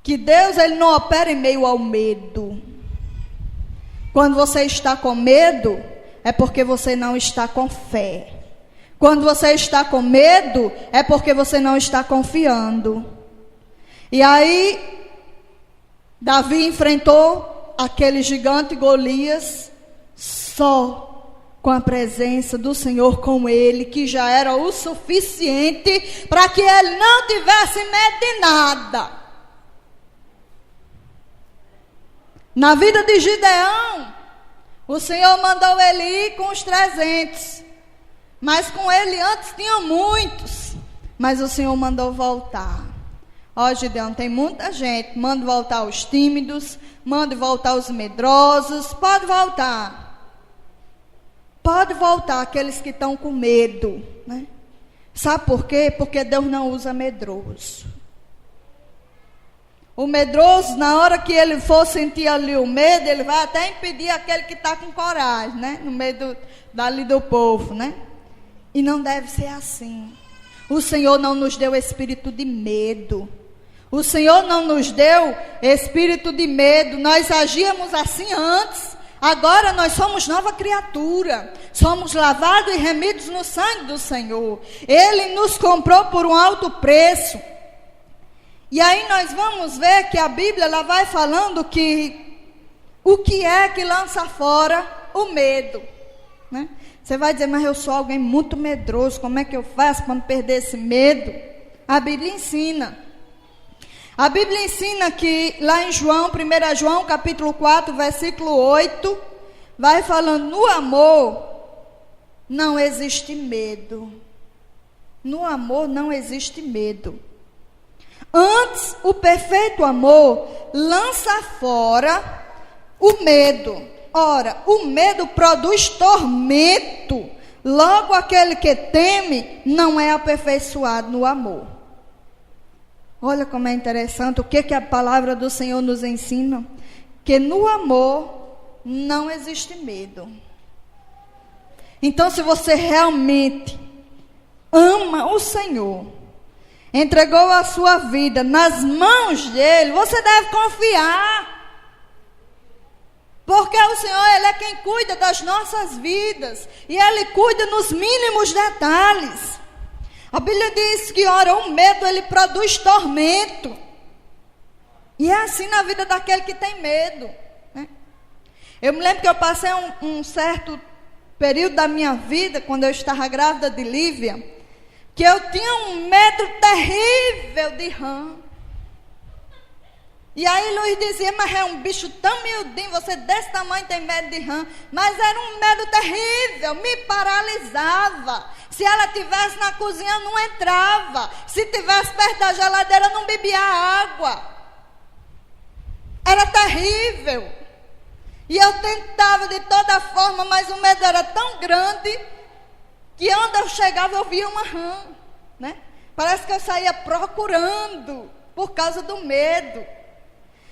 Que Deus ele não opera em meio ao medo. Quando você está com medo, é porque você não está com fé. Quando você está com medo, é porque você não está confiando. E aí, Davi enfrentou aquele gigante Golias só com a presença do Senhor com ele, que já era o suficiente para que ele não tivesse medo de nada. Na vida de Gideão, o Senhor mandou ele ir com os 300. Mas com ele antes tinham muitos. Mas o Senhor mandou voltar. Ó Gideão, tem muita gente. Manda voltar os tímidos. Manda voltar os medrosos. Pode voltar. Pode voltar aqueles que estão com medo, né? Sabe por quê? Porque Deus não usa medroso. O medroso, na hora que ele for sentir ali o medo, ele vai até impedir aquele que está com coragem, né? No meio dali do povo, né? E não deve ser assim. O Senhor não nos deu espírito de medo. O Senhor não nos deu espírito de medo. Nós agíamos assim antes. Agora nós somos nova criatura. Somos lavados e remidos no sangue do Senhor. Ele nos comprou por um alto preço. E aí nós vamos ver que a Bíblia ela vai falando que o que é que lança fora o medo, né? Você vai dizer, mas eu sou alguém muito medroso, como é que eu faço para não perder esse medo? A Bíblia ensina. A Bíblia ensina que lá em João, 1 João capítulo 4, versículo 8, vai falando, no amor não existe medo. No amor não existe medo. Antes, o perfeito amor lança fora o medo. Ora, o medo produz tormento. Logo, aquele que teme não é aperfeiçoado no amor. Olha como é interessante o que a palavra do Senhor nos ensina. Que no amor não existe medo. Então, se você realmente ama o Senhor, entregou a sua vida nas mãos dele, você deve confiar. Porque o Senhor, ele é quem cuida das nossas vidas. E ele cuida nos mínimos detalhes. A Bíblia diz que, ora, o medo, ele produz tormento. E é assim na vida daquele que tem medo, né? Eu me lembro que eu passei um certo período da minha vida, quando eu estava grávida de Lívia, que eu tinha um medo terrível de rã. E aí Luiz dizia, mas é um bicho tão miudinho, você desse tamanho tem medo de rã. Mas era um medo terrível, me paralisava. Se ela estivesse na cozinha, eu não entrava. Se estivesse perto da geladeira, eu não bebia água. Era terrível. E eu tentava de toda forma, mas o medo era tão grande que onde eu chegava eu via uma rã, né? Parece que eu saía procurando por causa do medo.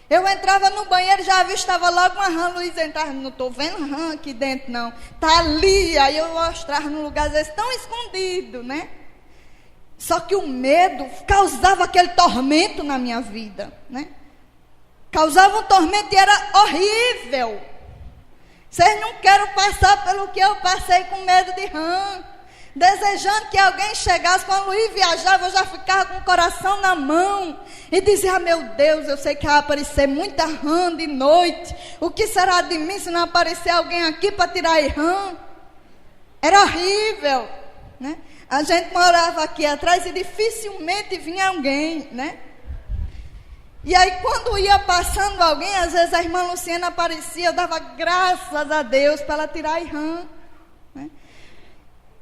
Eu entrava no banheiro e já avistava logo uma rã. Luiz entrava, não estou vendo rã aqui dentro não, está ali. Aí eu mostrava num lugar às vezes tão escondido, né? Só que o medo causava aquele tormento na minha vida, né? Causava um tormento e era horrível. Vocês não querem passar pelo que eu passei com medo de rã. Desejando que alguém chegasse. Quando o Luiz viajava, eu já ficava com o coração na mão. E dizia, meu Deus, eu sei que vai aparecer muita rã de noite. O que será de mim se não aparecer alguém aqui para tirar a rã? Era horrível, né? A gente morava aqui atrás e dificilmente vinha alguém, né? E aí quando ia passando alguém, às vezes a irmã Luciana aparecia, eu dava graças a Deus para ela tirar a rã, né?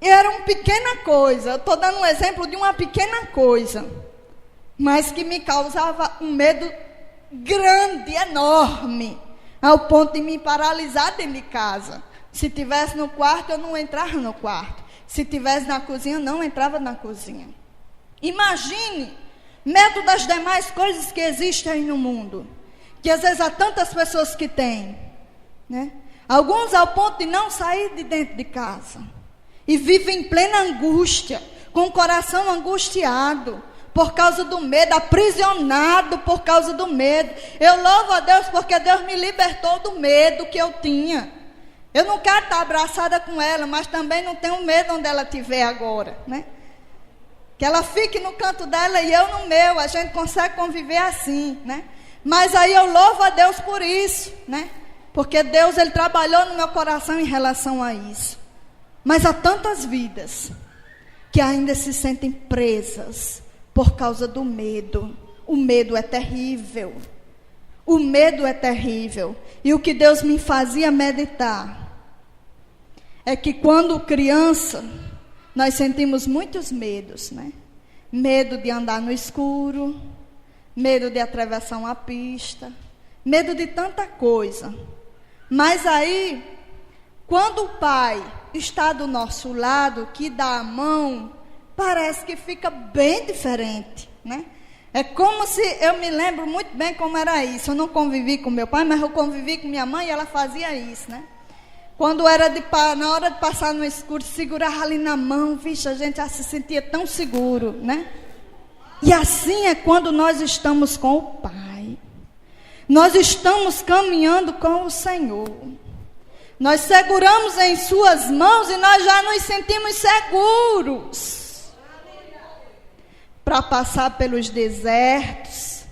E era uma pequena coisa, eu estou dando um exemplo de uma pequena coisa, mas que me causava um medo grande, enorme, ao ponto de me paralisar dentro de casa. Se estivesse no quarto, eu não entrava no quarto. Se estivesse na cozinha, eu não entrava na cozinha. Imagine, medo das demais coisas que existem aí no mundo, que às vezes há tantas pessoas que têm, né? Alguns ao ponto de não sair de dentro de casa. E vive em plena angústia, com o coração angustiado, por causa do medo, aprisionado por causa do medo. Eu louvo a Deus porque Deus me libertou do medo que eu tinha. Eu não quero estar abraçada com ela, mas também não tenho medo onde ela estiver agora, né? Que ela fique no canto dela e eu no meu, a gente consegue conviver assim, né? Mas aí eu louvo a Deus por isso, né? Porque Deus, Ele trabalhou no meu coração em relação a isso. Mas há tantas vidas que ainda se sentem presas por causa do medo. O medo é terrível. O medo é terrível. E o que Deus me fazia meditar é que quando criança, nós sentimos muitos medos, né? Medo de andar no escuro, medo de atravessar uma pista, medo de tanta coisa. Mas aí, quando o Pai está do nosso lado, que dá a mão, parece que fica bem diferente, né? É como se, eu me lembro muito bem como era isso. Eu não convivi com meu pai, mas eu convivi com minha mãe e ela fazia isso, né? Quando era na hora de passar no escuro, segurava ali na mão, vixe, a gente já se sentia tão seguro, né? E assim é quando nós estamos com o Pai. Nós estamos caminhando com o Senhor. Nós seguramos em suas mãos e nós já nos sentimos seguros para passar pelos desertos,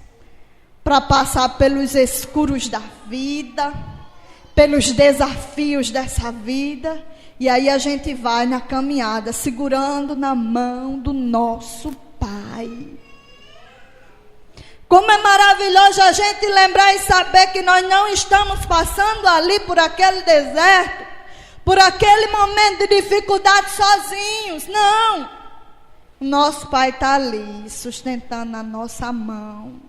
para passar pelos escuros da vida, pelos desafios dessa vida. E aí a gente vai na caminhada segurando na mão do nosso Pai. Como é maravilhoso a gente lembrar e saber que nós não estamos passando ali por aquele deserto, por aquele momento de dificuldade sozinhos. Não. O nosso Pai está ali, sustentando a nossa mão.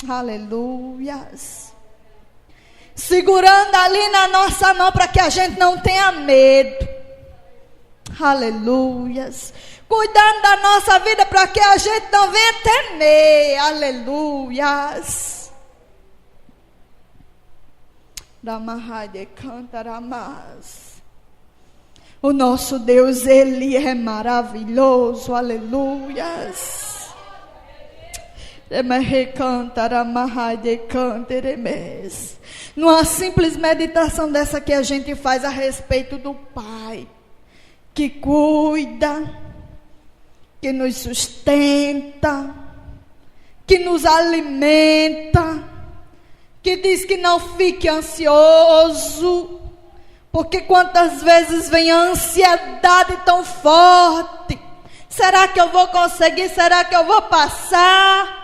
Aleluias. Segurando ali na nossa mão para que a gente não tenha medo. Aleluias. Cuidando da nossa vida para que a gente não venha temer. Aleluias. O nosso Deus, Ele é maravilhoso. Aleluias. Numa simples meditação dessa que a gente faz a respeito do Pai, que cuida, que nos sustenta, que nos alimenta, que diz que não fique ansioso, porque quantas vezes vem a ansiedade tão forte, será que eu vou conseguir, será que eu vou passar?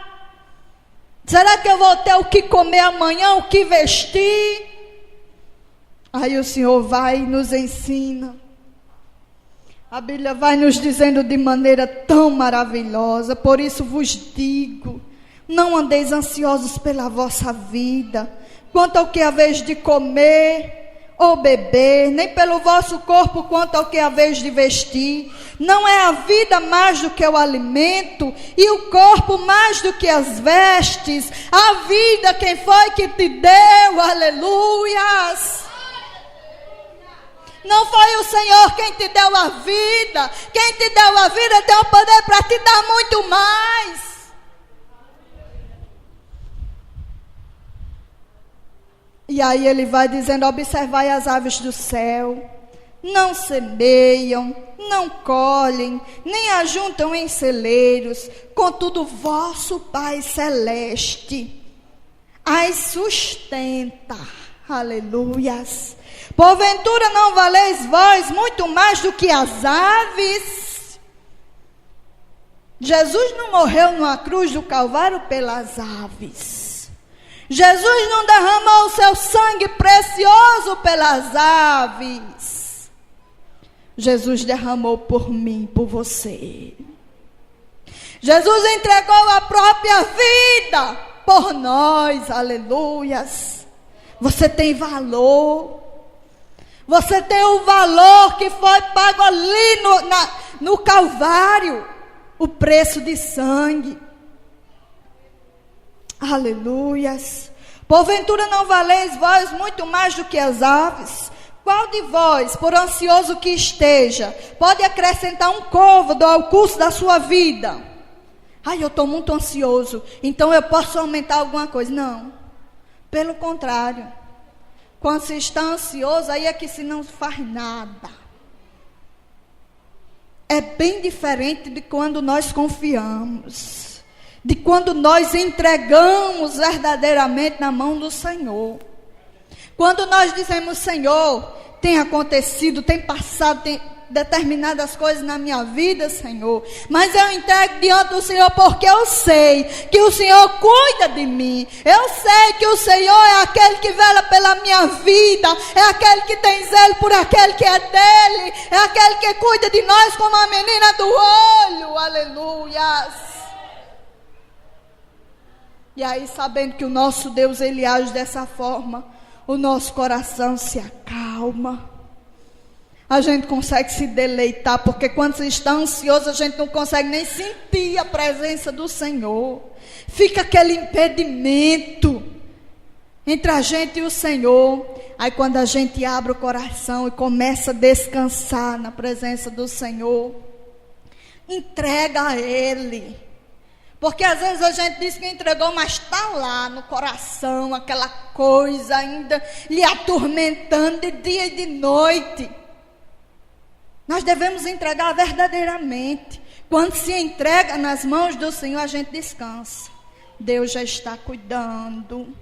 Será que eu vou ter o que comer amanhã, o que vestir? Aí o Senhor vai e nos ensina. A Bíblia vai nos dizendo de maneira tão maravilhosa. Por isso vos digo, não andeis ansiosos pela vossa vida, quanto ao que haveis de comer ou beber, nem pelo vosso corpo quanto ao que haveis de vestir. Não é a vida mais do que o alimento, e o corpo mais do que as vestes? A vida, quem foi que te deu? Aleluias! Não foi o Senhor quem te deu a vida. Quem te deu a vida tem o poder para te dar muito mais. E aí ele vai dizendo: observai as aves do céu, não semeiam, não colhem, nem ajuntam em celeiros, contudo vosso Pai Celeste as sustenta. Aleluias! Porventura não valeis vós muito mais do que as aves? Jesus não morreu numa cruz do Calvário pelas aves. Jesus não derramou o seu sangue precioso pelas aves. Jesus derramou por mim, por você. Jesus entregou a própria vida por nós, aleluias. Você tem valor. Você tem o valor que foi pago ali no Calvário. O preço de sangue. Aleluias. Porventura não valeis vós muito mais do que as aves? Qual de vós, por ansioso que esteja, pode acrescentar um côvado ao curso da sua vida? Ai, eu estou muito ansioso, então eu posso aumentar alguma coisa. Não, pelo contrário. Quando se está ansioso, aí é que se não faz nada. É bem diferente de quando nós confiamos, de quando nós entregamos verdadeiramente na mão do Senhor. Quando nós dizemos: Senhor, tem acontecido, tem passado, tem determinadas coisas na minha vida, Senhor, mas eu entrego diante do Senhor, porque eu sei que o Senhor cuida de mim. Eu sei que o Senhor é aquele que vela pela minha vida, é aquele que tem zelo por aquele que é dele, é aquele que cuida de nós como a menina do olho. Aleluias! E aí, sabendo que o nosso Deus, Ele age dessa forma, o nosso coração se acalma. A gente consegue se deleitar, porque quando se está ansioso, a gente não consegue nem sentir a presença do Senhor. Fica aquele impedimento entre a gente e o Senhor. Aí quando a gente abre o coração e começa a descansar na presença do Senhor, entrega a Ele. Porque às vezes a gente diz que entregou, mas está lá no coração, aquela coisa ainda lhe atormentando de dia e de noite. Nós devemos entregar verdadeiramente. Quando se entrega nas mãos do Senhor, a gente descansa. Deus já está cuidando.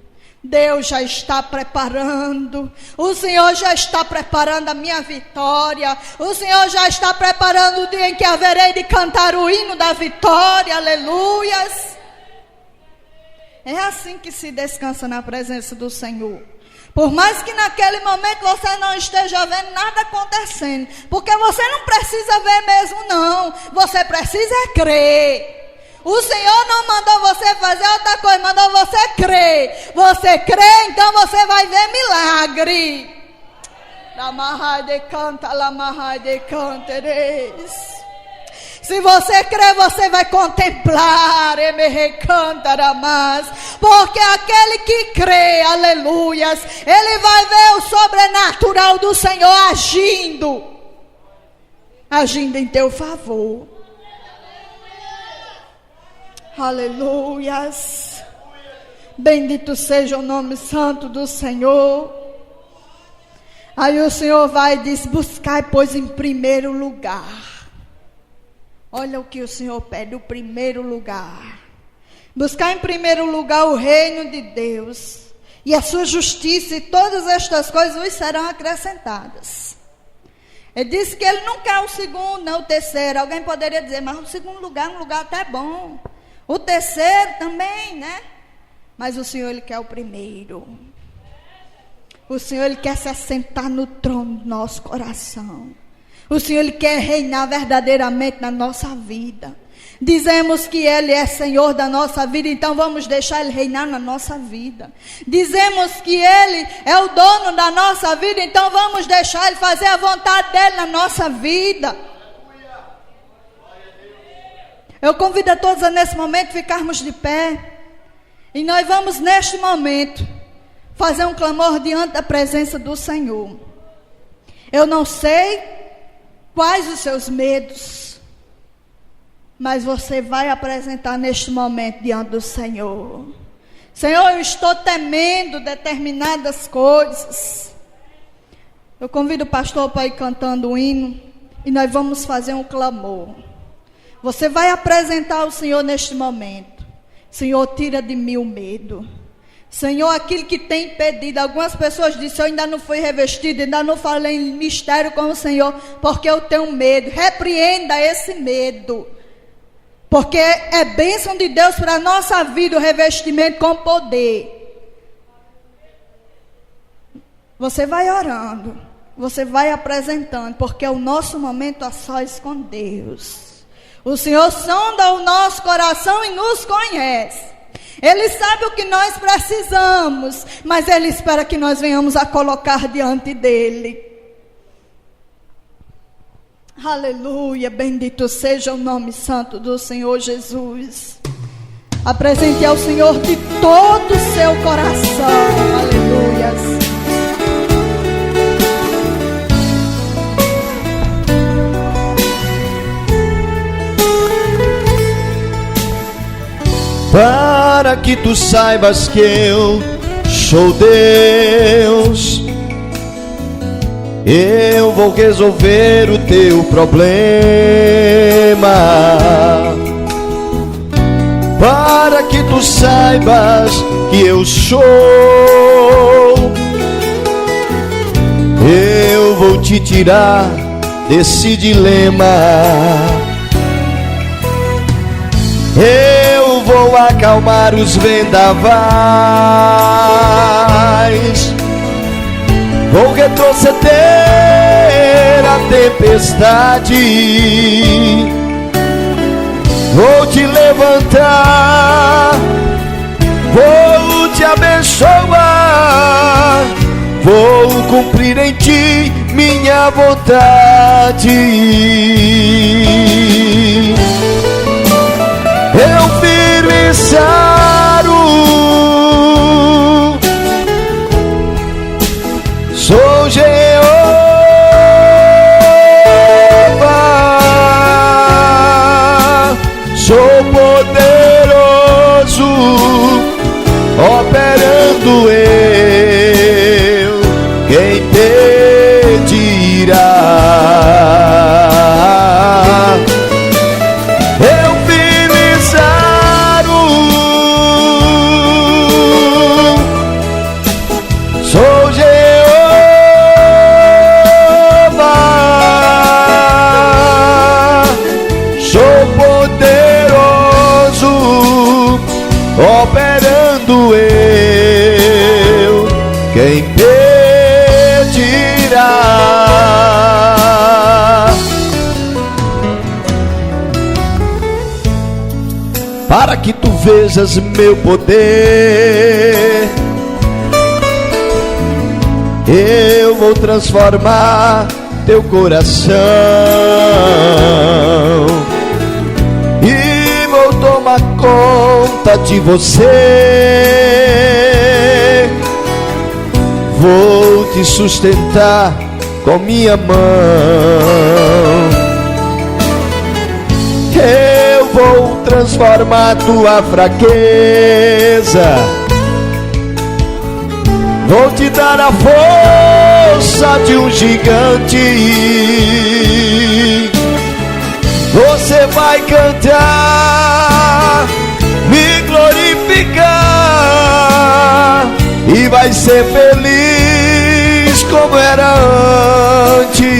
Deus já está preparando. O Senhor já está preparando a minha vitória. O Senhor já está preparando o dia em que haverei de cantar o hino da vitória. Aleluias. É assim que se descansa na presença do Senhor. Por mais que naquele momento você não esteja vendo nada acontecendo. Porque você não precisa ver mesmo, não. Você precisa crer. O Senhor não mandou você fazer outra coisa, mandou você crer. Você crê, então você vai ver milagre. Se você crê, você vai contemplar. Porque aquele que crê, aleluias, ele vai ver o sobrenatural do Senhor agindo em teu favor. Aleluias. Bendito seja o nome santo do Senhor. Aí o Senhor vai e diz: buscai, pois, em primeiro lugar. Olha o que o Senhor pede: o primeiro lugar. Buscar em primeiro lugar o reino de Deus e a sua justiça, e todas estas coisas vos serão acrescentadas. Ele disse que ele não quer o segundo, não o terceiro. Alguém poderia dizer: mas o segundo lugar é um lugar até bom. O terceiro também, né? Mas o Senhor, Ele quer o primeiro. O Senhor, Ele quer se assentar no trono do nosso coração. O Senhor, Ele quer reinar verdadeiramente na nossa vida. Dizemos que Ele é Senhor da nossa vida, então vamos deixar Ele reinar na nossa vida. Dizemos que Ele é o dono da nossa vida, então vamos deixar Ele fazer a vontade dEle na nossa vida. Eu convido a todos a nesse momento ficarmos de pé. E nós vamos neste momento fazer um clamor diante da presença do Senhor. Eu não sei quais os seus medos, mas você vai apresentar neste momento diante do Senhor. Senhor, eu estou temendo determinadas coisas. Eu convido o pastor para ir cantando o hino e nós vamos fazer um clamor. Você vai apresentar ao Senhor neste momento. Senhor, tira de mim o medo. Senhor, aquilo que tem impedido. Algumas pessoas dizem, eu ainda não fui revestido, ainda não falei em mistério com o Senhor, porque eu tenho medo. Repreenda esse medo. Porque é bênção de Deus para a nossa vida o revestimento com poder. Você vai orando, você vai apresentando, porque é o nosso momento a sós com Deus. O Senhor sonda o nosso coração e nos conhece. Ele sabe o que nós precisamos, mas Ele espera que nós venhamos a colocar diante dEle. Aleluia, bendito seja o nome santo do Senhor Jesus. Apresente ao Senhor de todo o seu coração. Aleluia. Para que tu saibas que eu sou Deus, eu vou resolver o teu problema. Para que tu saibas que eu sou, eu vou te tirar desse dilema. Eu vou acalmar os vendavais, vou retroceder a tempestade, vou te levantar, vou te abençoar, vou cumprir em ti minha vontade. Eu firme e saro, sou Jeová, sou poderoso, operando eu, quem pedirá? Operando eu, quem pedirá? Para que tu vejas meu poder, eu vou transformar teu coração e vou tomar conta de você. Vou te sustentar com minha mão, eu vou transformar tua fraqueza, vou te dar a força de um gigante. Você vai cantar, me glorificar e vai ser feliz como era antes.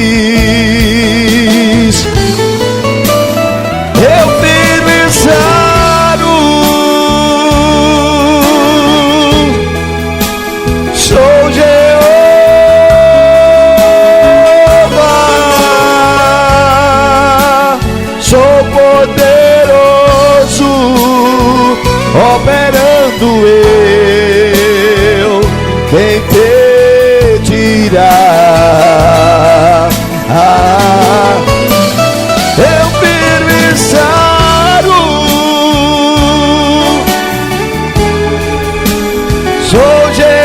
Eu firme e saro, impedirá? Eu firme saio, sou Jeová,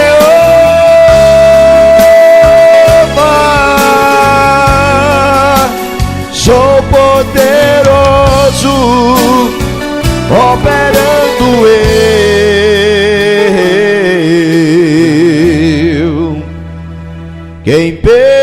sou poderoso, operando eu. Quem impedirá?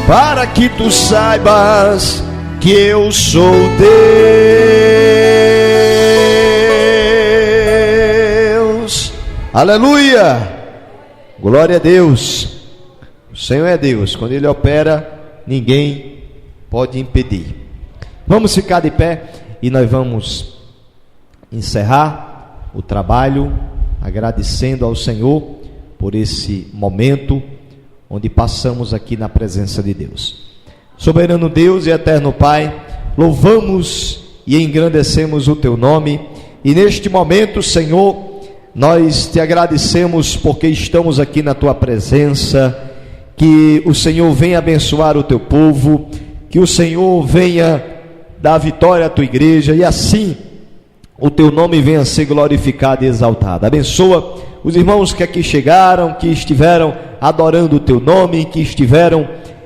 Para que tu saibas que eu sou Deus. Aleluia! Glória a Deus. O Senhor é Deus. Quando Ele opera, ninguém pode impedir. Vamos ficar de pé e nós vamos encerrar o trabalho agradecendo ao Senhor por esse momento onde passamos aqui na presença de Deus. Soberano Deus e eterno Pai, louvamos e engrandecemos o Teu nome, e neste momento, Senhor, nós Te agradecemos porque estamos aqui na Tua presença. Que o Senhor venha abençoar o Teu povo, que o Senhor venha dar vitória à Tua igreja, e assim o Teu nome venha a ser glorificado e exaltado. Abençoa os irmãos que aqui chegaram, que estiveram adorando o Teu nome, que estiveram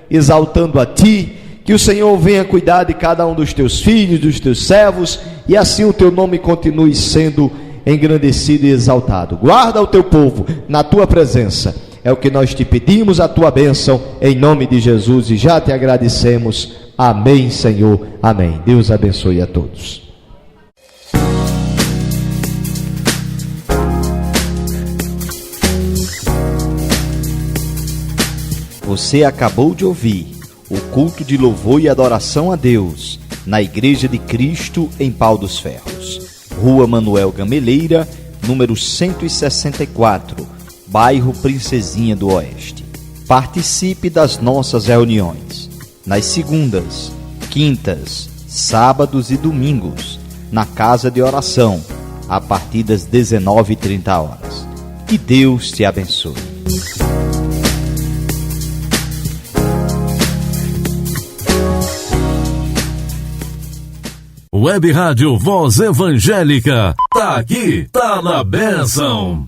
exaltando a Ti. Que o Senhor venha cuidar de cada um dos Teus filhos, dos Teus servos, e assim o Teu nome continue sendo engrandecido e exaltado. Guarda o Teu povo na Tua presença, é o que nós Te pedimos, a Tua bênção, em nome de Jesus, e já Te agradecemos. Amém, Senhor, amém. Deus abençoe a todos. Você acabou de ouvir o culto de louvor e adoração a Deus na Igreja de Cristo em Pau dos Ferros, Rua Manuel Gameleira, número 164, bairro Princesinha do Oeste. Participe das nossas reuniões nas segundas, quintas, sábados e domingos na casa de oração a partir das 19h30. Que Deus te abençoe. Web Rádio Voz Evangélica, tá aqui, tá na bênção.